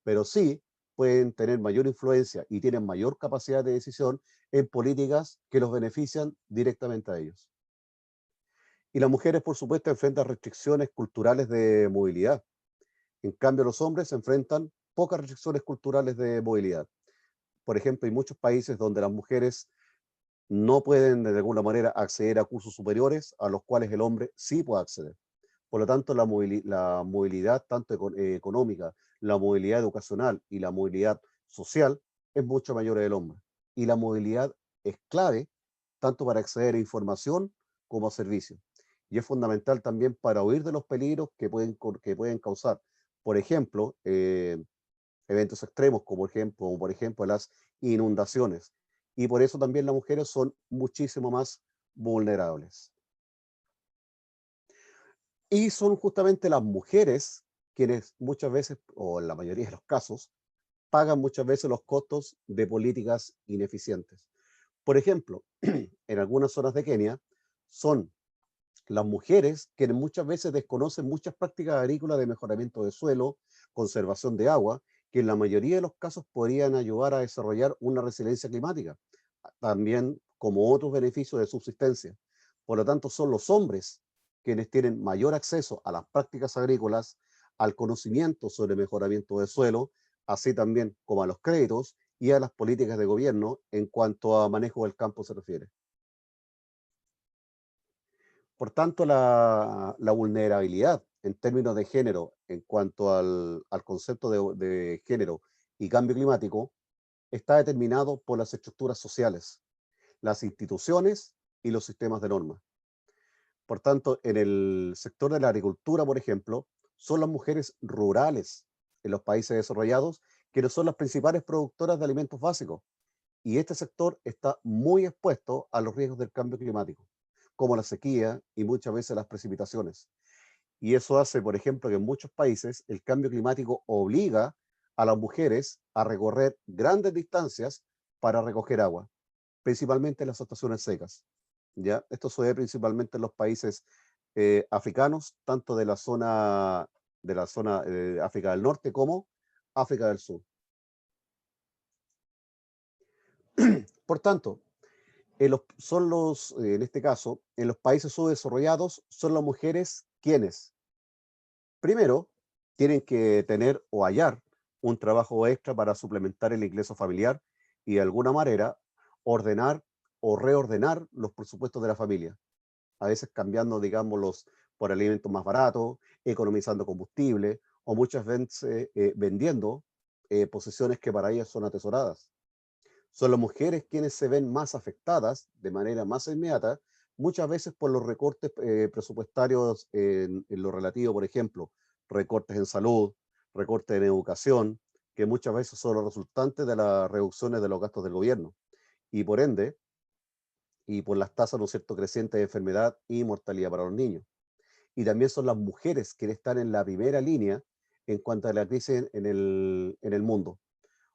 pero sí pueden tener mayor influencia y tienen mayor capacidad de decisión en políticas que los benefician directamente a ellos. Y las mujeres, por supuesto, enfrentan restricciones culturales de movilidad. En cambio, los hombres enfrentan pocas restricciones culturales de movilidad. Por ejemplo, hay muchos países donde las mujeres no pueden de alguna manera acceder a cursos superiores a los cuales el hombre sí puede acceder. Por lo tanto, la movilidad tanto económica, la movilidad educacional y la movilidad social es mucho mayor del hombre. Y la movilidad es clave tanto para acceder a información como a servicios. Y es fundamental también para huir de los peligros que pueden causar, por ejemplo, eventos extremos como por ejemplo las inundaciones. Y por eso también las mujeres son muchísimo más vulnerables. Y son justamente las mujeres quienes muchas veces, o en la mayoría de los casos, pagan muchas veces los costos de políticas ineficientes. Por ejemplo, en algunas zonas de Kenia son las mujeres quienes muchas veces desconocen muchas prácticas agrícolas de mejoramiento de suelo, conservación de agua, que en la mayoría de los casos podrían ayudar a desarrollar una resiliencia climática, también como otros beneficios de subsistencia. Por lo tanto, son los hombres quienes tienen mayor acceso a las prácticas agrícolas, al conocimiento sobre mejoramiento de suelo, así también como a los créditos y a las políticas de gobierno en cuanto a manejo del campo se refiere. Por tanto, la vulnerabilidad en términos de género en cuanto al concepto de género y cambio climático está determinado por las estructuras sociales, las instituciones y los sistemas de normas. Por tanto, en el sector de la agricultura, por ejemplo, son las mujeres rurales en los países desarrollados quienes son las principales productoras de alimentos básicos. Y este sector está muy expuesto a los riesgos del cambio climático, como la sequía y muchas veces las precipitaciones. Y eso hace, por ejemplo, que en muchos países el cambio climático obliga a las mujeres a recorrer grandes distancias para recoger agua, principalmente en las estaciones secas. ¿Ya? Esto se ve principalmente en los países africanos, tanto de la zona de África del Norte como África del Sur. Por tanto, en este caso, en los países subdesarrollados, son las mujeres quienes, primero, tienen que tener o hallar un trabajo extra para suplementar el ingreso familiar y de alguna manera ordenar o reordenar los presupuestos de la familia. A veces cambiando, digámoslos, por alimentos más baratos, economizando combustible o muchas veces vendiendo posesiones que para ellas son atesoradas. Son las mujeres quienes se ven más afectadas de manera más inmediata, muchas veces por los recortes presupuestarios en lo relativo, por ejemplo, recortes en salud, recortes en educación, que muchas veces son los resultantes de las reducciones de los gastos del gobierno. Y por ende, y por las tasas, ¿no es cierto?, crecientes de enfermedad y mortalidad para los niños. Y también son las mujeres quienes están en la primera línea en cuanto a la crisis en el mundo.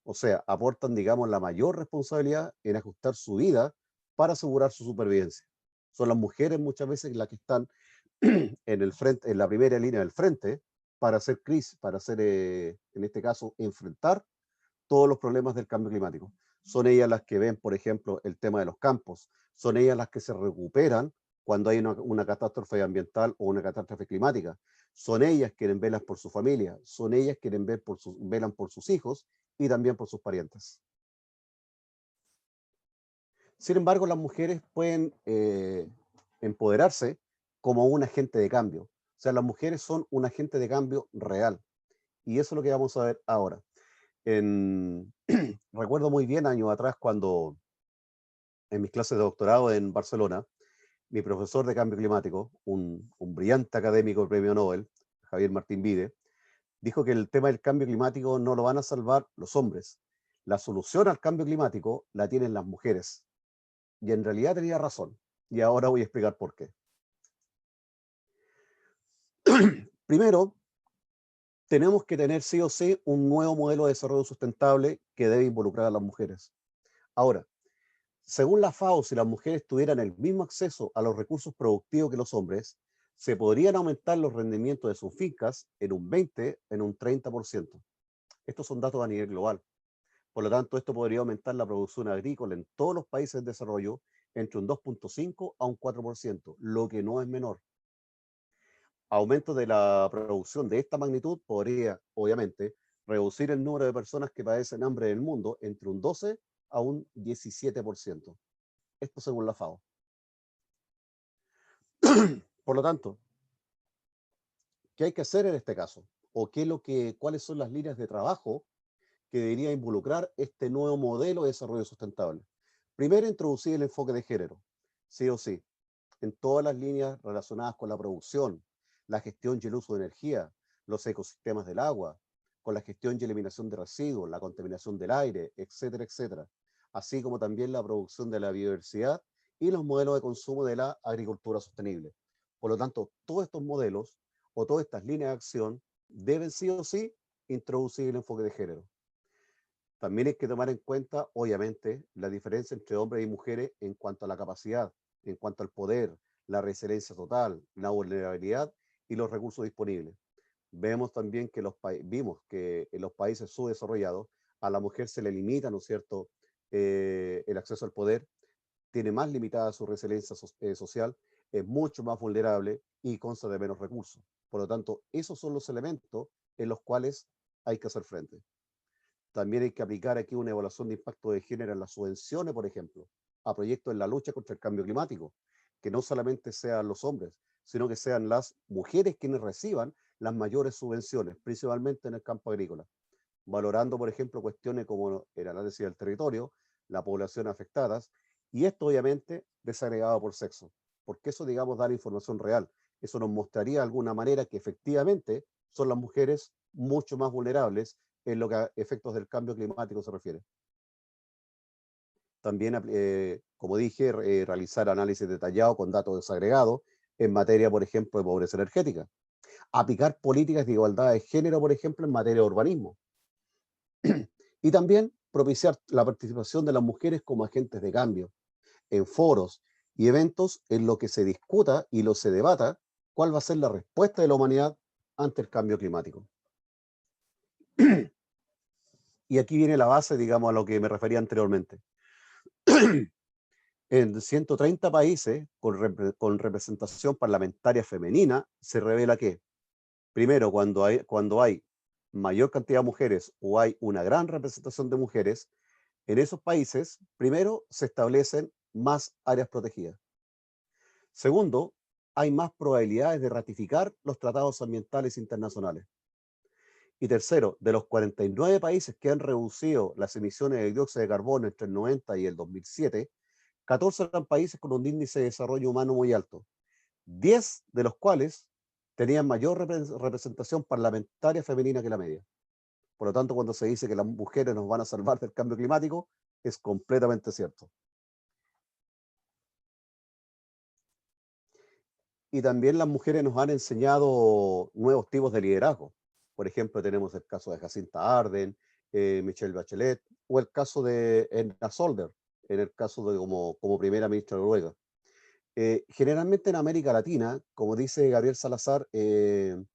O sea, aportan, digamos, la mayor responsabilidad en ajustar su vida para asegurar su supervivencia. Son las mujeres muchas veces las que están en el frente, en la primera línea del frente para hacer crisis, para hacer, en este caso, enfrentar todos los problemas del cambio climático. Son ellas las que ven, por ejemplo, el tema de los campos. Son ellas las que se recuperan cuando hay una catástrofe ambiental o una catástrofe climática. Son ellas quienes velan por su familia. Son ellas quienes velan por sus hijos y también por sus parientes. Sin embargo, las mujeres pueden empoderarse como un agente de cambio. O sea, las mujeres son un agente de cambio real. Y eso es lo que vamos a ver ahora. Recuerdo muy bien años atrás cuando en mis clases de doctorado en Barcelona, mi profesor de cambio climático, un brillante académico del premio Nobel, Javier Martín Vide, dijo que el tema del cambio climático no lo van a salvar los hombres. La solución al cambio climático la tienen las mujeres. Y en realidad tenía razón. Y ahora voy a explicar por qué. Primero, tenemos que tener sí o sí un nuevo modelo de desarrollo sustentable que debe involucrar a las mujeres. Ahora, según la FAO, si las mujeres tuvieran el mismo acceso a los recursos productivos que los hombres, se podrían aumentar los rendimientos de sus fincas en un 20, en un 30%. Estos son datos a nivel global. Por lo tanto, esto podría aumentar la producción agrícola en todos los países en desarrollo entre un 2.5 a un 4%, lo que no es menor. Aumento de la producción de esta magnitud podría, obviamente, reducir el número de personas que padecen hambre en el mundo entre un 12 a un 17%. Esto según la FAO. Por lo tanto, ¿qué hay que hacer en este caso? ¿O cuáles son las líneas de trabajo que debería involucrar este nuevo modelo de desarrollo sustentable? Primero, introducir el enfoque de género, sí o sí, en todas las líneas relacionadas con la producción, la gestión y el uso de energía, los ecosistemas del agua, con la gestión y eliminación de residuos, la contaminación del aire, etcétera, etcétera, así como también la producción de la biodiversidad y los modelos de consumo de la agricultura sostenible. Por lo tanto, todos estos modelos o todas estas líneas de acción deben sí o sí introducir el enfoque de género. También hay que tomar en cuenta, obviamente, la diferencia entre hombres y mujeres en cuanto a la capacidad, en cuanto al poder, la resiliencia total, la vulnerabilidad y los recursos disponibles. Vemos también que vimos que en los países subdesarrollados a la mujer se le limita, ¿no es cierto?, el acceso al poder, tiene más limitada su resiliencia social, es mucho más vulnerable y consta de menos recursos. Por lo tanto, esos son los elementos en los cuales hay que hacer frente. También hay que aplicar aquí una evaluación de impacto de género en las subvenciones, por ejemplo, a proyectos en la lucha contra el cambio climático, que no solamente sean los hombres, sino que sean las mujeres quienes reciban las mayores subvenciones, principalmente en el campo agrícola, valorando, por ejemplo, cuestiones como el análisis del territorio, la población afectada, y esto obviamente desagregado por sexo, porque eso, digamos, da la información real. Eso nos mostraría de alguna manera que efectivamente son las mujeres mucho más vulnerables en lo que a efectos del cambio climático se refiere. También, como dije, realizar análisis detallado con datos desagregados en materia, por ejemplo, de pobreza energética. Aplicar políticas de igualdad de género, por ejemplo, en materia de urbanismo. Y también propiciar la participación de las mujeres como agentes de cambio en foros y eventos en lo que se discuta y lo se debata cuál va a ser la respuesta de la humanidad ante el cambio climático. Y aquí viene la base, digamos, a lo que me refería anteriormente. En 130 países con representación parlamentaria femenina se revela que, primero, cuando hay mayor cantidad de mujeres o hay una gran representación de mujeres, en esos países, primero, se establecen más áreas protegidas. Segundo, hay más probabilidades de ratificar los tratados ambientales internacionales. Y tercero, de los 49 países que han reducido las emisiones de dióxido de carbono entre el 90 y el 2007, 14 eran países con un índice de desarrollo humano muy alto, 10 de los cuales tenían mayor representación parlamentaria femenina que la media. Por lo tanto, cuando se dice que las mujeres nos van a salvar del cambio climático, es completamente cierto. Y también las mujeres nos han enseñado nuevos tipos de liderazgo. Por ejemplo, tenemos el caso de Jacinta Ardern, Michelle Bachelet, o el caso de Erna Solberg, en el caso de como primera ministra de Noruega. Generalmente en América Latina, como dice Gabriel Salazar, el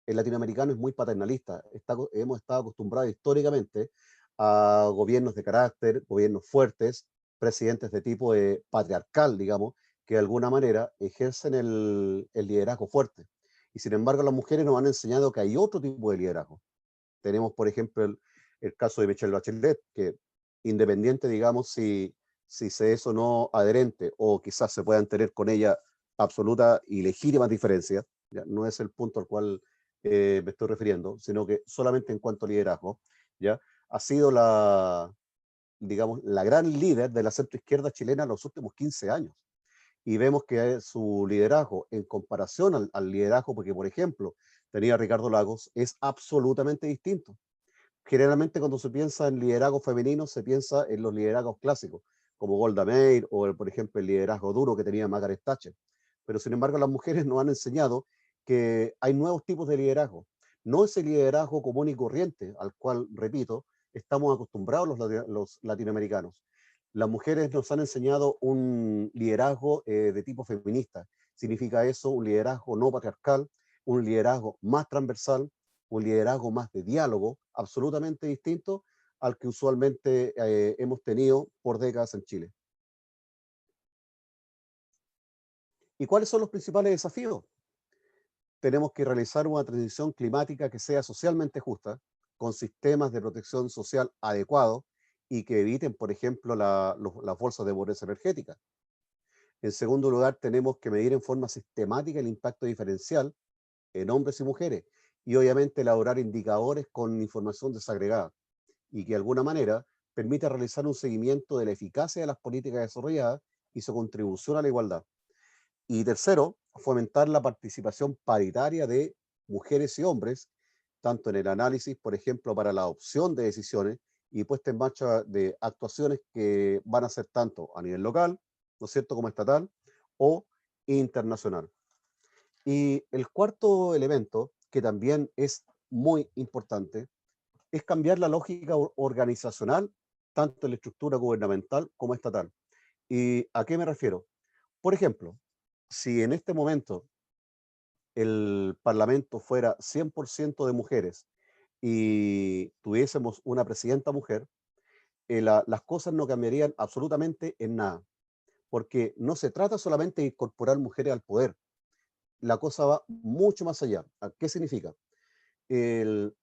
latinoamericano es muy paternalista. Hemos estado acostumbrados históricamente a gobiernos de carácter, gobiernos fuertes, presidentes de tipo patriarcal, digamos, que de alguna manera ejercen el liderazgo fuerte. Y sin embargo, las mujeres nos han enseñado que hay otro tipo de liderazgo. Tenemos, por ejemplo, el caso de Michelle Bachelet, que independiente, digamos, si se es o no adherente, o quizás se puedan tener con ella absoluta y legítimas diferencias, ¿ya? No es el punto al cual me estoy refiriendo, sino que solamente en cuanto a liderazgo, ¿ya? Ha sido digamos, la gran líder de la centroizquierda chilena en los últimos 15 años. Y vemos que su liderazgo en comparación al liderazgo, porque por ejemplo tenía Ricardo Lagos, es absolutamente distinto. Generalmente cuando se piensa en liderazgo femenino se piensa en los liderazgos clásicos, como Golda Meir o por ejemplo el liderazgo duro que tenía Margaret Thatcher. Pero sin embargo las mujeres nos han enseñado que hay nuevos tipos de liderazgo. No ese liderazgo común y corriente al cual, repito, estamos acostumbrados los latinoamericanos. Las mujeres nos han enseñado un liderazgo de tipo feminista. Significa eso un liderazgo no patriarcal, un liderazgo más transversal, un liderazgo más de diálogo, absolutamente distinto al que usualmente hemos tenido por décadas en Chile. ¿Y cuáles son los principales desafíos? Tenemos que realizar una transición climática que sea socialmente justa, con sistemas de protección social adecuados y que eviten, por ejemplo, las bolsas de pobreza energética. En segundo lugar, tenemos que medir en forma sistemática el impacto diferencial en hombres y mujeres y obviamente elaborar indicadores con información desagregada y que de alguna manera permita realizar un seguimiento de la eficacia de las políticas desarrolladas y su contribución a la igualdad. Y tercero, fomentar la participación paritaria de mujeres y hombres, tanto en el análisis, por ejemplo, para la adopción de decisiones y puesta en marcha de actuaciones que van a ser tanto a nivel local, ¿no es cierto?, como estatal o internacional. Y el cuarto elemento, que también es muy importante, es cambiar la lógica organizacional, tanto en la estructura gubernamental como estatal. ¿Y a qué me refiero? Por ejemplo, si en este momento el Parlamento fuera 100% de mujeres y tuviésemos una presidenta mujer, las cosas no cambiarían absolutamente en nada, porque no se trata solamente de incorporar mujeres al poder, la cosa va mucho más allá. ¿Qué significa?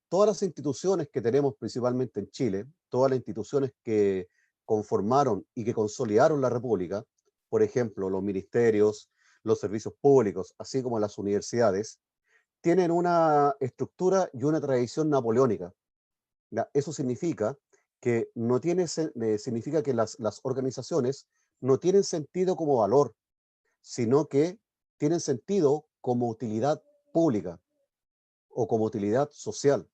Todas las instituciones que tenemos principalmente en Chile, todas las instituciones que conformaron y que consolidaron la República, por ejemplo, los ministerios, los servicios públicos, así como las universidades, tienen una estructura y una tradición napoleónica. ¿Ya? Eso significa que no tiene, significa que las organizaciones no tienen sentido como valor, sino que tienen sentido como utilidad pública o como utilidad social.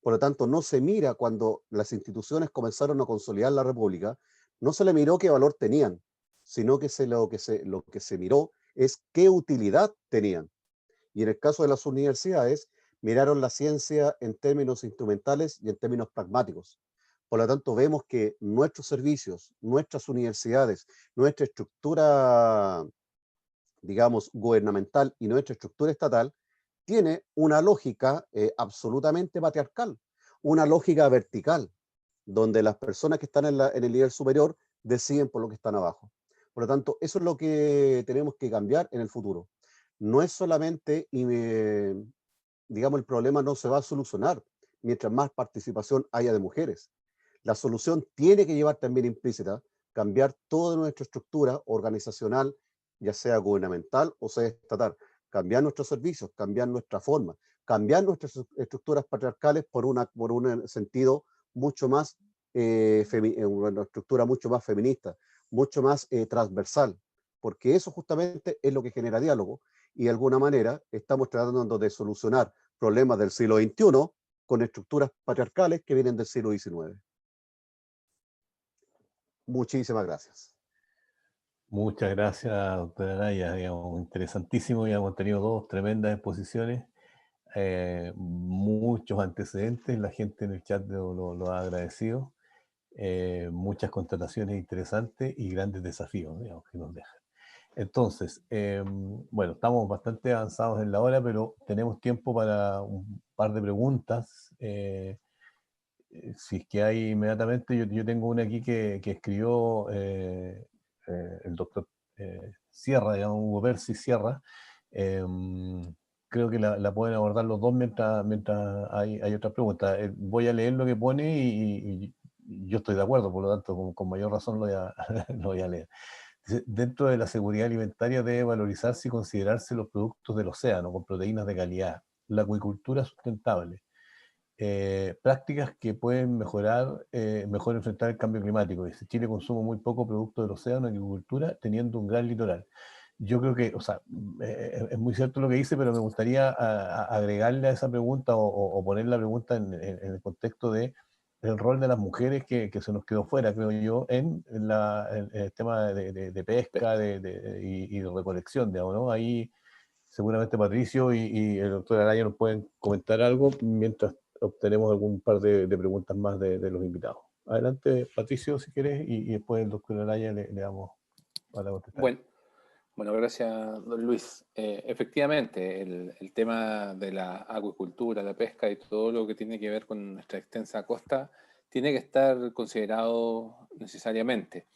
Por lo tanto, no se mira cuando las instituciones comenzaron a consolidar la República, no se le miró qué valor tenían, sino que lo que se miró es qué utilidad tenían. Y en el caso de las universidades, miraron la ciencia en términos instrumentales y en términos pragmáticos. Por lo tanto, vemos que nuestros servicios, nuestras universidades, nuestra estructura, digamos, gubernamental y nuestra estructura estatal tiene una lógica absolutamente patriarcal, una lógica vertical, donde las personas que están en el nivel superior deciden por lo que están abajo. Por lo tanto, eso es lo que tenemos que cambiar en el futuro. No es solamente, digamos, el problema no se va a solucionar mientras más participación haya de mujeres. La solución tiene que llevar también implícita cambiar toda nuestra estructura organizacional, ya sea gubernamental o sea estatal, cambiar nuestros servicios, cambiar nuestra forma, cambiar nuestras estructuras patriarcales por un sentido mucho más, una estructura mucho más feminista, mucho más transversal, porque eso justamente es lo que genera diálogo y de alguna manera estamos tratando de solucionar problemas del siglo XXI con estructuras patriarcales que vienen del siglo XIX. Muchísimas gracias. Muchas gracias, doctora Araya. Digamos, interesantísimo. Ya hemos tenido dos tremendas exposiciones, muchos antecedentes. La gente en el chat lo ha agradecido. Muchas constataciones interesantes y grandes desafíos, digamos, que nos dejan. Entonces, bueno, estamos bastante avanzados en la hora, pero tenemos tiempo para un par de preguntas. Si es que hay inmediatamente, yo tengo una aquí que escribió el doctor Sierra, digamos, Hugo Percy Sierra. Creo que la pueden abordar los dos mientras hay otras preguntas. Voy a leer lo que pone y yo estoy de acuerdo, por lo tanto, con mayor razón lo voy a leer. Dice, dentro de la seguridad alimentaria debe valorarse y considerarse los productos del océano con proteínas de calidad, la acuicultura sustentable, prácticas que pueden mejor enfrentar el cambio climático. Dice, Chile consume muy poco producto del océano en agricultura, teniendo un gran litoral. Yo creo que, o sea, es muy cierto lo que dice, pero me gustaría agregarle a esa pregunta o poner la pregunta en el contexto de el rol de las mujeres que se nos quedó fuera, creo yo, en el tema de pesca y de recolección, digamos, ¿no? Ahí seguramente Patricio y el doctor Araya nos pueden comentar algo mientras obtenemos algún par de preguntas más de los invitados. Adelante, Patricio, si quieres, y después el doctor Araya le damos para contestar. Bueno, gracias, don Luis. Efectivamente, el tema de la acuicultura, la pesca y todo lo que tiene que ver con nuestra extensa costa tiene que estar considerado necesariamente.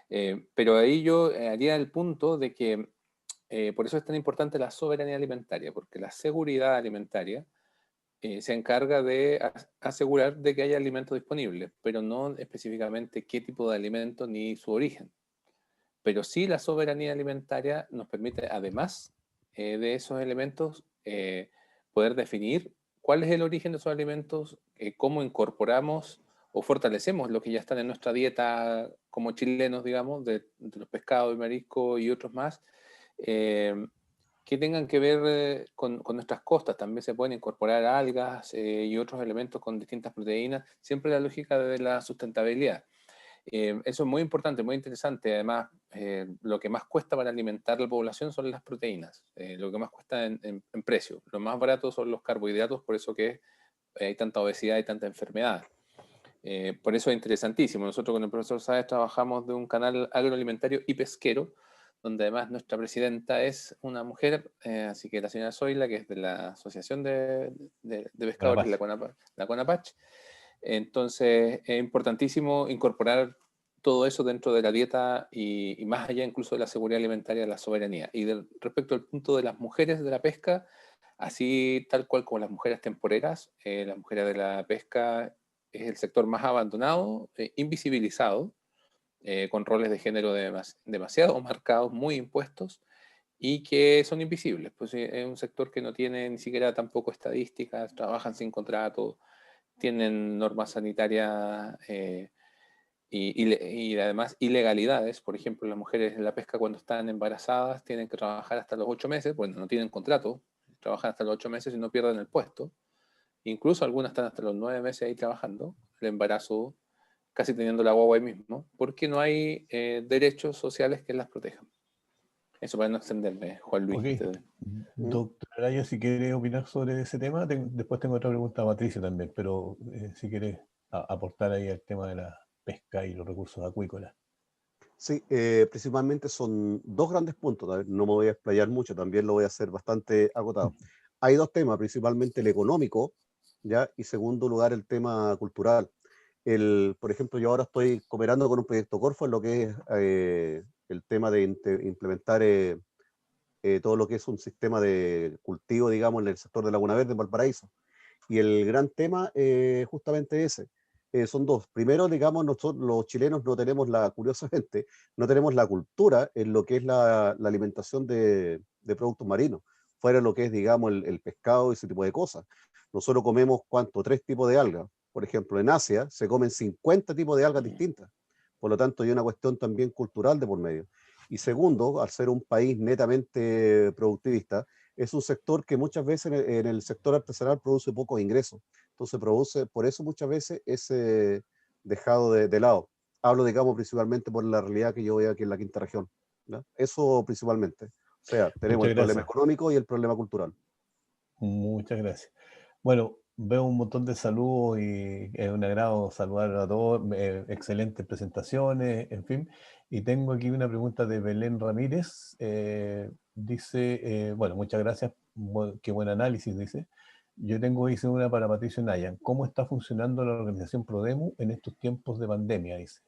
Pero ahí yo haría el punto de que por eso es tan importante la soberanía alimentaria, porque la seguridad alimentaria se encarga de asegurar de que haya alimentos disponibles, pero no específicamente qué tipo de alimento ni su origen. Pero sí la soberanía alimentaria nos permite, además de esos elementos, poder definir cuál es el origen de esos alimentos, cómo incorporamos o fortalecemos lo que ya están en nuestra dieta como chilenos, digamos, de los pescados y mariscos y otros más, que tengan que ver con nuestras costas. También se pueden incorporar algas y otros elementos con distintas proteínas, siempre la lógica de la sustentabilidad. Eso es muy importante, muy interesante. Además, lo que más cuesta para alimentar la población son las proteínas, lo que más cuesta en precio. Lo más barato son los carbohidratos, por eso que hay tanta obesidad y tanta enfermedad. Por eso es interesantísimo. Nosotros con el profesor Sáez trabajamos de un canal agroalimentario y pesquero, donde además nuestra presidenta es una mujer, así que la señora Zoila, que es de la Asociación de Pescadores, la CONAPACH. Entonces es importantísimo incorporar todo eso dentro de la dieta y más allá incluso de la seguridad alimentaria, de la soberanía. Y respecto al punto de las mujeres de la pesca, así tal cual como las mujeres temporeras, las mujeres de la pesca es el sector más abandonado, invisibilizado, con roles de género demasiado marcados, muy impuestos, y que son invisibles. Pues es un sector que no tiene ni siquiera tampoco estadísticas, trabajan sin contrato, tienen normas sanitarias y además ilegalidades. Por ejemplo, las mujeres en la pesca cuando están embarazadas tienen que trabajar hasta los 8 meses, bueno, no tienen contrato, trabajan hasta los 8 meses y no pierden el puesto. Incluso algunas están hasta los 9 meses ahí trabajando, el embarazo casi teniendo la guagua ahí mismo, porque no hay derechos sociales que las protejan. Eso para no extenderme, Juan Luis. Ok. Doctor Araya, si quiere opinar sobre ese tema, después tengo otra pregunta a Patricio también, pero si quiere aportar ahí al tema de la pesca y los recursos acuícolas. Sí, principalmente son dos grandes puntos. A ver, no me voy a explayar mucho, también lo voy a hacer bastante agotado. Hay dos temas, principalmente el económico, ¿ya? Y segundo lugar, el tema cultural. Por ejemplo, yo ahora estoy cooperando con un proyecto Corfo en lo que es el tema de implementar todo lo que es un sistema de cultivo, digamos, en el sector de Laguna Verde, en Valparaíso. Y el gran tema justamente ese. Son dos. Primero, digamos, nosotros los chilenos no tenemos curiosamente, no tenemos la cultura en lo que es la alimentación de productos marinos, fuera de lo que es, digamos, el pescado y ese tipo de cosas. Nosotros comemos, ¿cuánto? 3 tipos de algas. Por ejemplo, en Asia se comen 50 tipos de algas distintas. Por lo tanto, hay una cuestión también cultural de por medio. Y segundo, al ser un país netamente productivista, es un sector que muchas veces en el sector artesanal produce pocos ingresos. Entonces por eso muchas veces es dejado de lado. Hablo, digamos, principalmente por la realidad que yo veo aquí en la quinta región, ¿no? Eso principalmente. O sea, tenemos el problema económico y el problema cultural. Muchas gracias. Bueno, veo un montón de saludos y es un agrado saludar a todos. Excelentes presentaciones, en fin. Y tengo aquí una pregunta de Belén Ramírez. Dice, bueno, muchas gracias, qué buen análisis, dice. Hice una para Patricio Nayan. ¿Cómo está funcionando la organización Prodemu en estos tiempos de pandemia? Dice.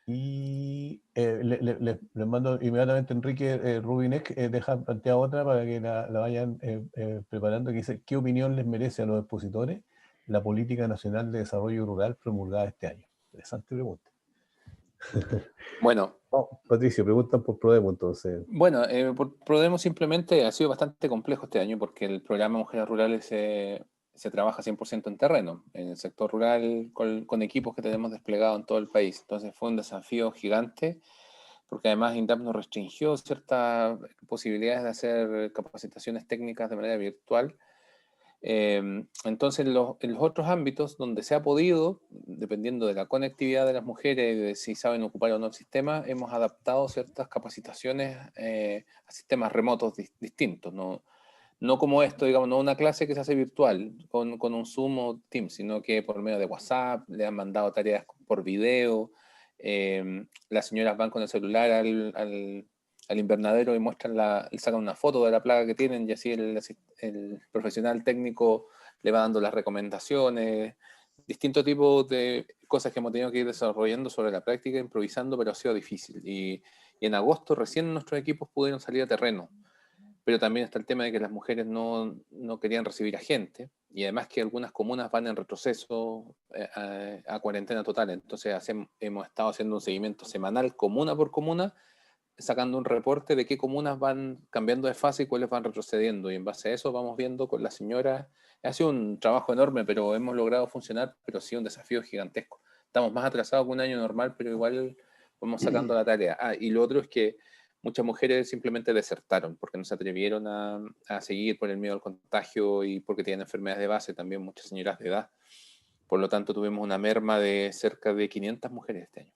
Y les mando inmediatamente Enrique Rubinek, deja planteada otra para que la vayan preparando, que dice, ¿qué opinión les merece a los expositores la Política Nacional de Desarrollo Rural promulgada este año? Interesante pregunta. Bueno. Patricio, preguntan por Prodemu entonces. Bueno, por Prodemu simplemente ha sido bastante complejo este año porque el programa Mujeres Rurales se trabaja 100% en terreno, en el sector rural, con equipos que tenemos desplegados en todo el país. Entonces fue un desafío gigante, porque además INDAP nos restringió ciertas posibilidades de hacer capacitaciones técnicas de manera virtual. Entonces en los otros ámbitos donde se ha podido, dependiendo de la conectividad de las mujeres y de si saben ocupar o no el sistema, hemos adaptado ciertas capacitaciones a sistemas remotos distintos, no como esto, digamos, no una clase que se hace virtual con un Zoom o Teams, sino que por medio de WhatsApp, le han mandado tareas por video, las señoras van con el celular al invernadero y sacan una foto de la plaga que tienen y así el profesional técnico le va dando las recomendaciones, distintos tipos de cosas que hemos tenido que ir desarrollando sobre la práctica, improvisando, pero ha sido difícil. Y en agosto recién nuestros equipos pudieron salir a terreno. Pero también está el tema de que las mujeres no querían recibir a gente, y además que algunas comunas van en retroceso a cuarentena total. Entonces hemos estado haciendo un seguimiento semanal, comuna por comuna, sacando un reporte de qué comunas van cambiando de fase y cuáles van retrocediendo. Y en base a eso vamos viendo con la señora. Ha sido un trabajo enorme, pero hemos logrado funcionar, pero sí un desafío gigantesco. Estamos más atrasados que un año normal, pero igual vamos sacando la tarea. Y lo otro es que muchas mujeres simplemente desertaron porque no se atrevieron a seguir por el miedo al contagio y porque tienen enfermedades de base, también muchas señoras de edad. Por lo tanto, tuvimos una merma de cerca de 500 mujeres este año.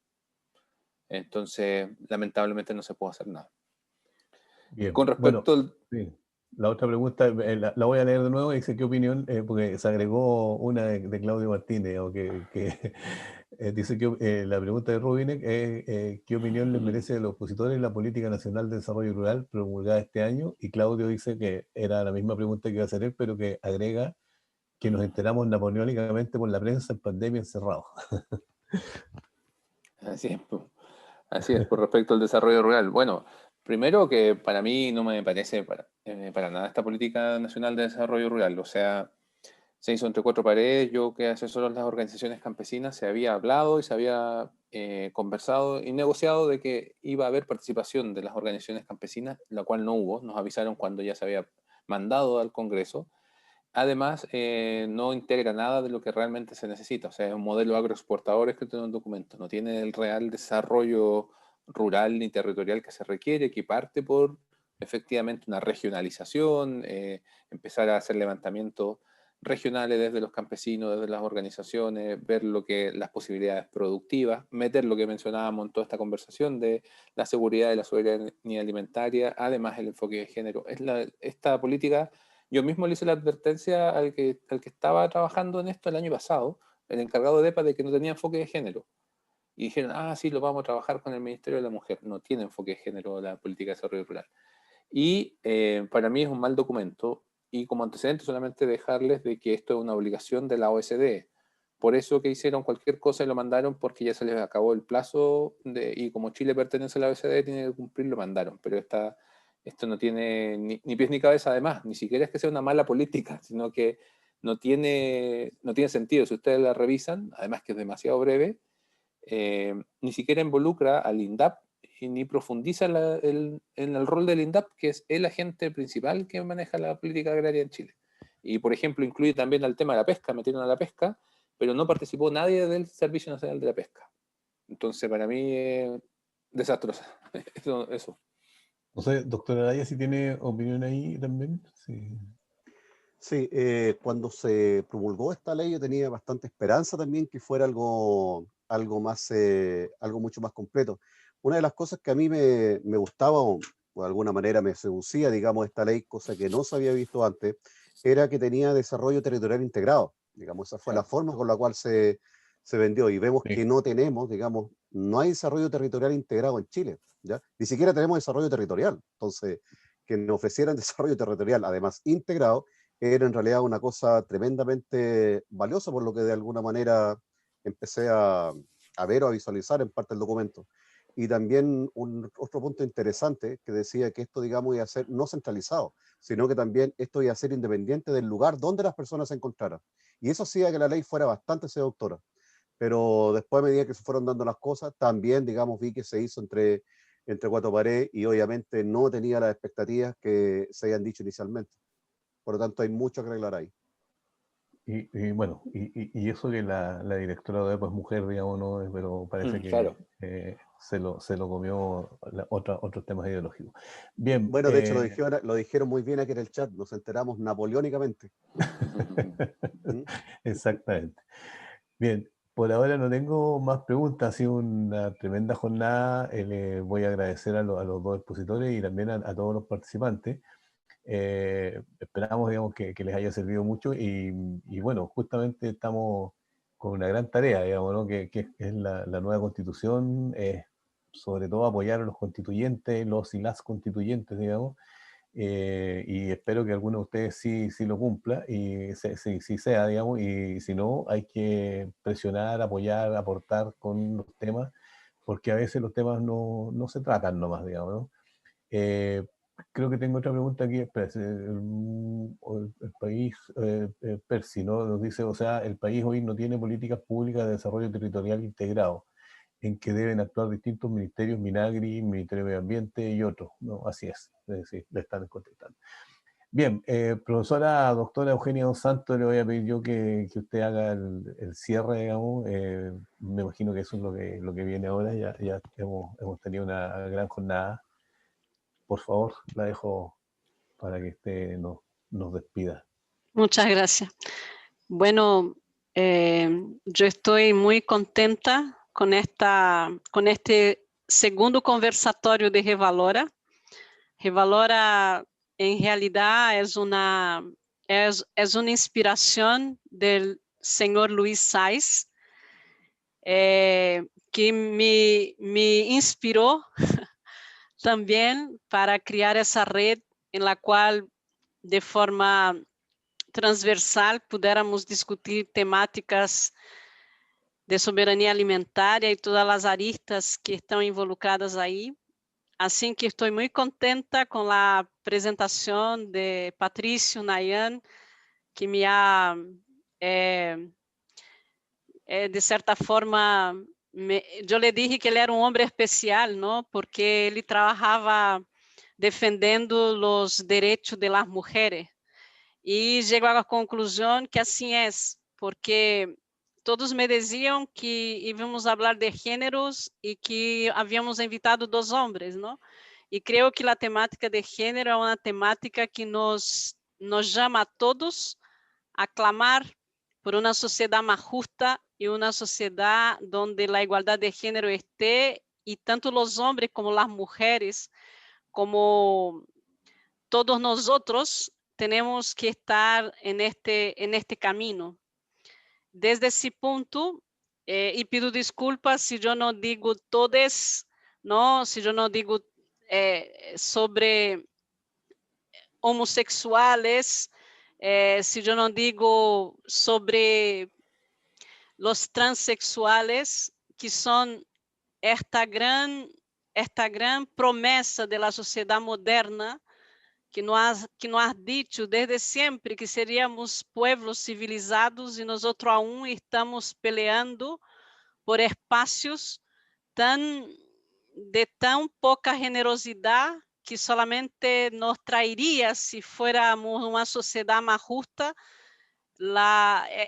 Entonces, lamentablemente no se puede hacer nada. Bien. Con respecto sí. La otra pregunta, la voy a leer de nuevo, dice, ¿qué opinión? Porque se agregó una de Claudio Martínez, dice que la pregunta de Rubinek es ¿qué opinión les merece a los opositores la Política Nacional de Desarrollo Rural promulgada este año? Y Claudio dice que era la misma pregunta que iba a hacer él, pero que agrega que nos enteramos napoleónicamente por la prensa en pandemia encerrados. Así es, por respecto al desarrollo rural. Bueno, primero que para mí no me parece para nada esta política nacional de desarrollo rural. O sea, se hizo entre cuatro paredes. Yo que asesoro las organizaciones campesinas, se había hablado y se había conversado y negociado de que iba a haber participación de las organizaciones campesinas, la cual no hubo. Nos avisaron cuando ya se había mandado al Congreso. Además, no integra nada de lo que realmente se necesita. O sea, es un modelo agroexportador escrito en un documento. No tiene el real desarrollo rural ni territorial que se requiere, que parte por efectivamente una regionalización, empezar a hacer levantamientos regionales desde los campesinos, desde las organizaciones, ver las posibilidades productivas, meter lo que mencionábamos en toda esta conversación de la seguridad y la soberanía alimentaria, además el enfoque de género. Esta política... Yo mismo le hice la advertencia al que estaba trabajando en esto el año pasado, el encargado de EPA, de que no tenía enfoque de género. Y dijeron, sí, lo vamos a trabajar con el Ministerio de la Mujer. No tiene enfoque de género la política de desarrollo rural. Y para mí es un mal documento. Y como antecedente solamente dejarles de que esto es una obligación de la OSD. Por eso que hicieron cualquier cosa y lo mandaron, porque ya se les acabó el plazo y como Chile pertenece a la OSD, tiene que cumplir, lo mandaron. Pero esto no tiene ni pies ni cabeza, además, ni siquiera es que sea una mala política, sino que no tiene sentido. Si ustedes la revisan, además que es demasiado breve, ni siquiera involucra al INDAP y ni profundiza en el rol del INDAP, que es el agente principal que maneja la política agraria en Chile. Y, por ejemplo, incluye también el tema de la pesca, metieron a la pesca, pero no participó nadie del Servicio Nacional de la Pesca. Entonces, para mí es desastrosa. Eso. No sé, doctora Araya, si tiene opinión ahí también. Sí. Sí, cuando se promulgó esta ley yo tenía bastante esperanza también que fuera algo más, algo mucho más completo. Una de las cosas que a mí me gustaba o de alguna manera me seducía, digamos, esta ley, cosa que no se había visto antes, era que tenía desarrollo territorial integrado. Digamos, esa fue la forma con la cual se vendió y vemos que no tenemos, digamos, no hay desarrollo territorial integrado en Chile, ¿ya? Ni siquiera tenemos desarrollo territorial. Entonces, que nos ofrecieran desarrollo territorial, además integrado, era en realidad una cosa tremendamente valiosa, por lo que de alguna manera empecé a ver o a visualizar en parte el documento. Y también otro punto interesante que decía que esto, digamos, iba a ser no centralizado, sino que también esto iba a ser independiente del lugar donde las personas se encontraran. Y eso hacía que la ley fuera bastante seductora. Pero después, a medida que se fueron dando las cosas, también, digamos, vi que se hizo entre cuatro paredes y obviamente no tenía las expectativas que se habían dicho inicialmente. Por lo tanto, hay mucho que arreglar ahí. Y bueno, y eso que la directora de EPA es mujer, digamos, ¿no? Pero parece que claro. Se lo comió otros temas ideológicos. Bien. Bueno, de hecho lo dijeron muy bien aquí en el chat, nos enteramos napoleónicamente. Exactamente. Bien, por ahora no tengo más preguntas, ha sido una tremenda jornada. Voy a agradecer a los dos expositores y también a todos los participantes. Esperamos, digamos, que les haya servido mucho y bueno, justamente estamos con una gran tarea, digamos, ¿no? que es la nueva constitución, sobre todo apoyar a los constituyentes, los y las constituyentes, digamos, y espero que alguno de ustedes sí lo cumpla y sí sea, digamos, y si no, hay que presionar, apoyar, aportar con los temas, porque a veces los temas no se tratan nomás, digamos, ¿no? Creo que tengo otra pregunta aquí. El país, Percy, ¿no? Nos dice, o sea, el país hoy no tiene políticas públicas de desarrollo territorial integrado, en que deben actuar distintos ministerios, Minagri, Ministerio de Medio Ambiente y otros, ¿no? Así es decir, le están contestando. Bien, profesora doctora Eugenia Dos Santos, le voy a pedir yo que usted haga el cierre, digamos. Me imagino que eso es lo que viene ahora. Ya hemos tenido una gran jornada. Por favor, la dejo para que usted nos despida. Muchas gracias. Bueno, yo estoy muy contenta con este segundo conversatório de Revalora. Revalora en realidad es una inspiración del señor Luis Saiz, que me inspiró también para crear esa red en la cual de forma transversal pudiéramos discutir temáticas de soberania alimentaria y todas las aristas que están involucradas ahí. Así que estoy muy contenta con la presentación de Patricio Nayan, que me ha, de certa forma, yo le dije que él era un hombre especial, ¿no? Porque él trabajaba defendiendo los derechos de las mujeres. Y llegó a la conclusión que así es, porque todos me decían que íbamos a hablar de géneros y que habíamos invitado 2 hombres, ¿no? Y creo que la temática de género es una temática que nos llama a todos a clamar por una sociedad más justa y una sociedad donde la igualdad de género esté, y tanto los hombres como las mujeres, como todos nosotros, tenemos que estar en este camino. Desde ese punto, y pido disculpas si yo no digo todes, ¿no? Si yo no digo sobre homosexuales, si yo no digo sobre los transexuales, que son esta gran promesa de la sociedad moderna, que nos has dicho desde sempre que seríamos pueblos civilizados, e nós aún estamos peleando por espaços de tão pouca generosidade, que solamente nos traería, si fuéramos uma sociedade mais justa,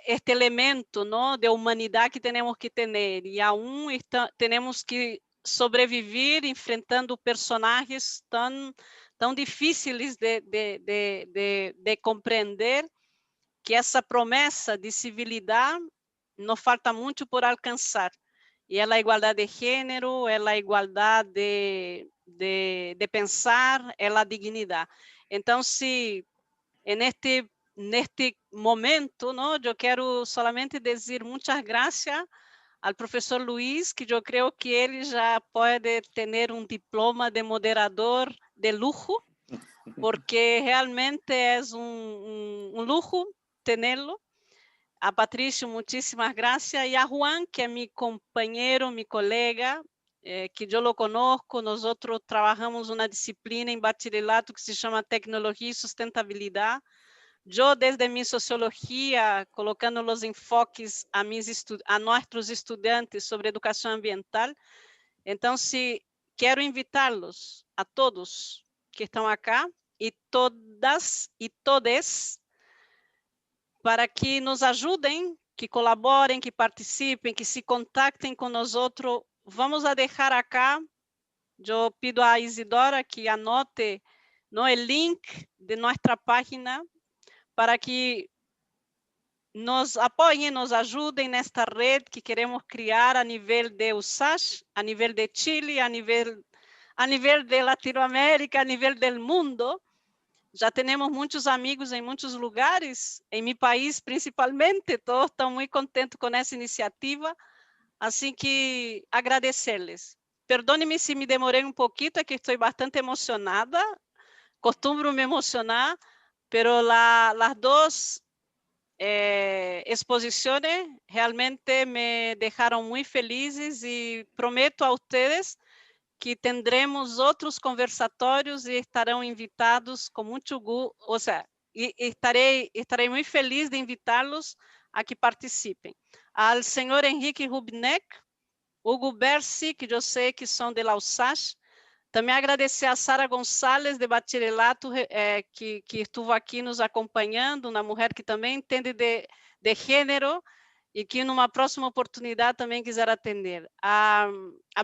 este elemento, ¿no?, de humanidade que temos que ter, e aún temos que sobreviver enfrentando personagens tão difíceis de compreender, que essa promessa de civilidade nos falta muito por alcançar. E é a igualdade de gênero, é a igualdade de pensar, é a dignidade. Então, se neste momento, ¿no?, eu quero solamente dizer muitas graças ao professor Luis, que eu creio que ele já pode ter um diploma de moderador de lujo, porque realmente é um lujo tê-lo. A Patrício, muitíssimas graças. E a Juan, que é meu companheiro, meu colega, que eu lo conosco. Nós trabalhamos uma disciplina em bacharelato que se chama Tecnologia e Sustentabilidade. Eu, desde minha sociologia, colocando os enfoques a nossos estudantes sobre educação ambiental. Então, quero invitá-los a todos que estão acá, e todas e todes, para que nos ajudem, que colaborem, que participem, que se contactem com nós outros. Vamos a deixar acá, eu pido a Isidora que anote o link de nossa página, para que nos apoiem, nos ajudem nesta rede que queremos criar a nível de USACH, a nível de Chile, a nível de Latinoamérica, a nível do mundo. Já temos muitos amigos em muitos lugares, em meu país principalmente. Todos estão muito contentes com essa iniciativa, assim que agradecer-lhes. Perdone-me se me demorei um pouquinho, é que estou bastante emocionada, costumo me emocionar, pero las 2 exposiciones realmente me dejaron muy felices, y prometo a ustedes que tendremos outros conversatórios e estarão invitados com muito gosto, ou seja, estarei muito feliz de invitá-los a que participem. Ao senhor Henrique Rubneck, Hugo Bersi, que eu sei que são de la USACH. Também agradecer a Sara Gonçalves, de bacharelato, que estuvo aqui nos acompanhando, uma mulher que também entende de gênero, e que numa próxima oportunidade também quiser atender. A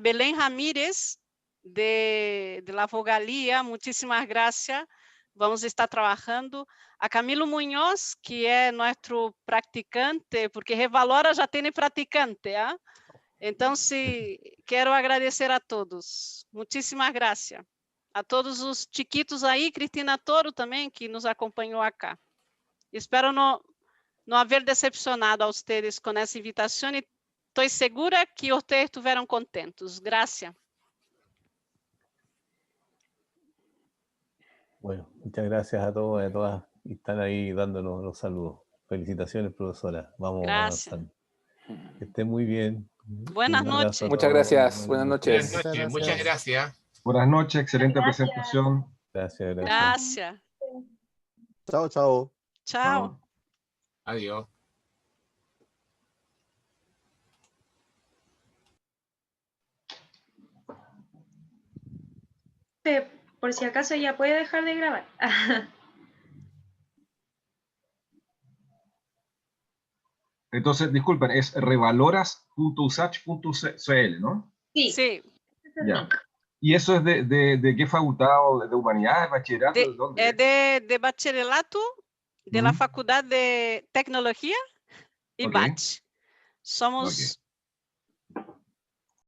Belém Ramírez, de La Vogalia, muitíssimas graças, vamos estar trabalhando. A Camilo Munhoz, que é nosso practicante, porque Revalora já tem praticante, ¿eh? Então, quero agradecer a todos. Muitíssimas graças. a todos os chiquitos aí, Cristina Toro também, que nos acompanhou acá. Espero não haver decepcionado a ustedes com essa invitação e estou segura que ustedes estiveram contentos. Gracias. Bueno, muchas gracias a todos y a todas que están ahí dándonos los saludos. Felicitaciones, profesora. Vamos avanzando. Que estén muy bien. Buenas noches. Muchas gracias. Buenas noches. Buenas noches. Muchas gracias. Buenas noches, excelente presentación. Gracias, gracias. Gracias. Chao, chao. Chao. Adiós. Por si acaso ya puede dejar de grabar. Entonces, disculpen, es revaloras.usach.cl, ¿no? Sí. Sí. Ya. ¿Y eso es de qué facultad? ¿De humanidades, bachillerato? ¿De dónde? De bachillerato de la Facultad de Tecnología y Ok. BACH. Somos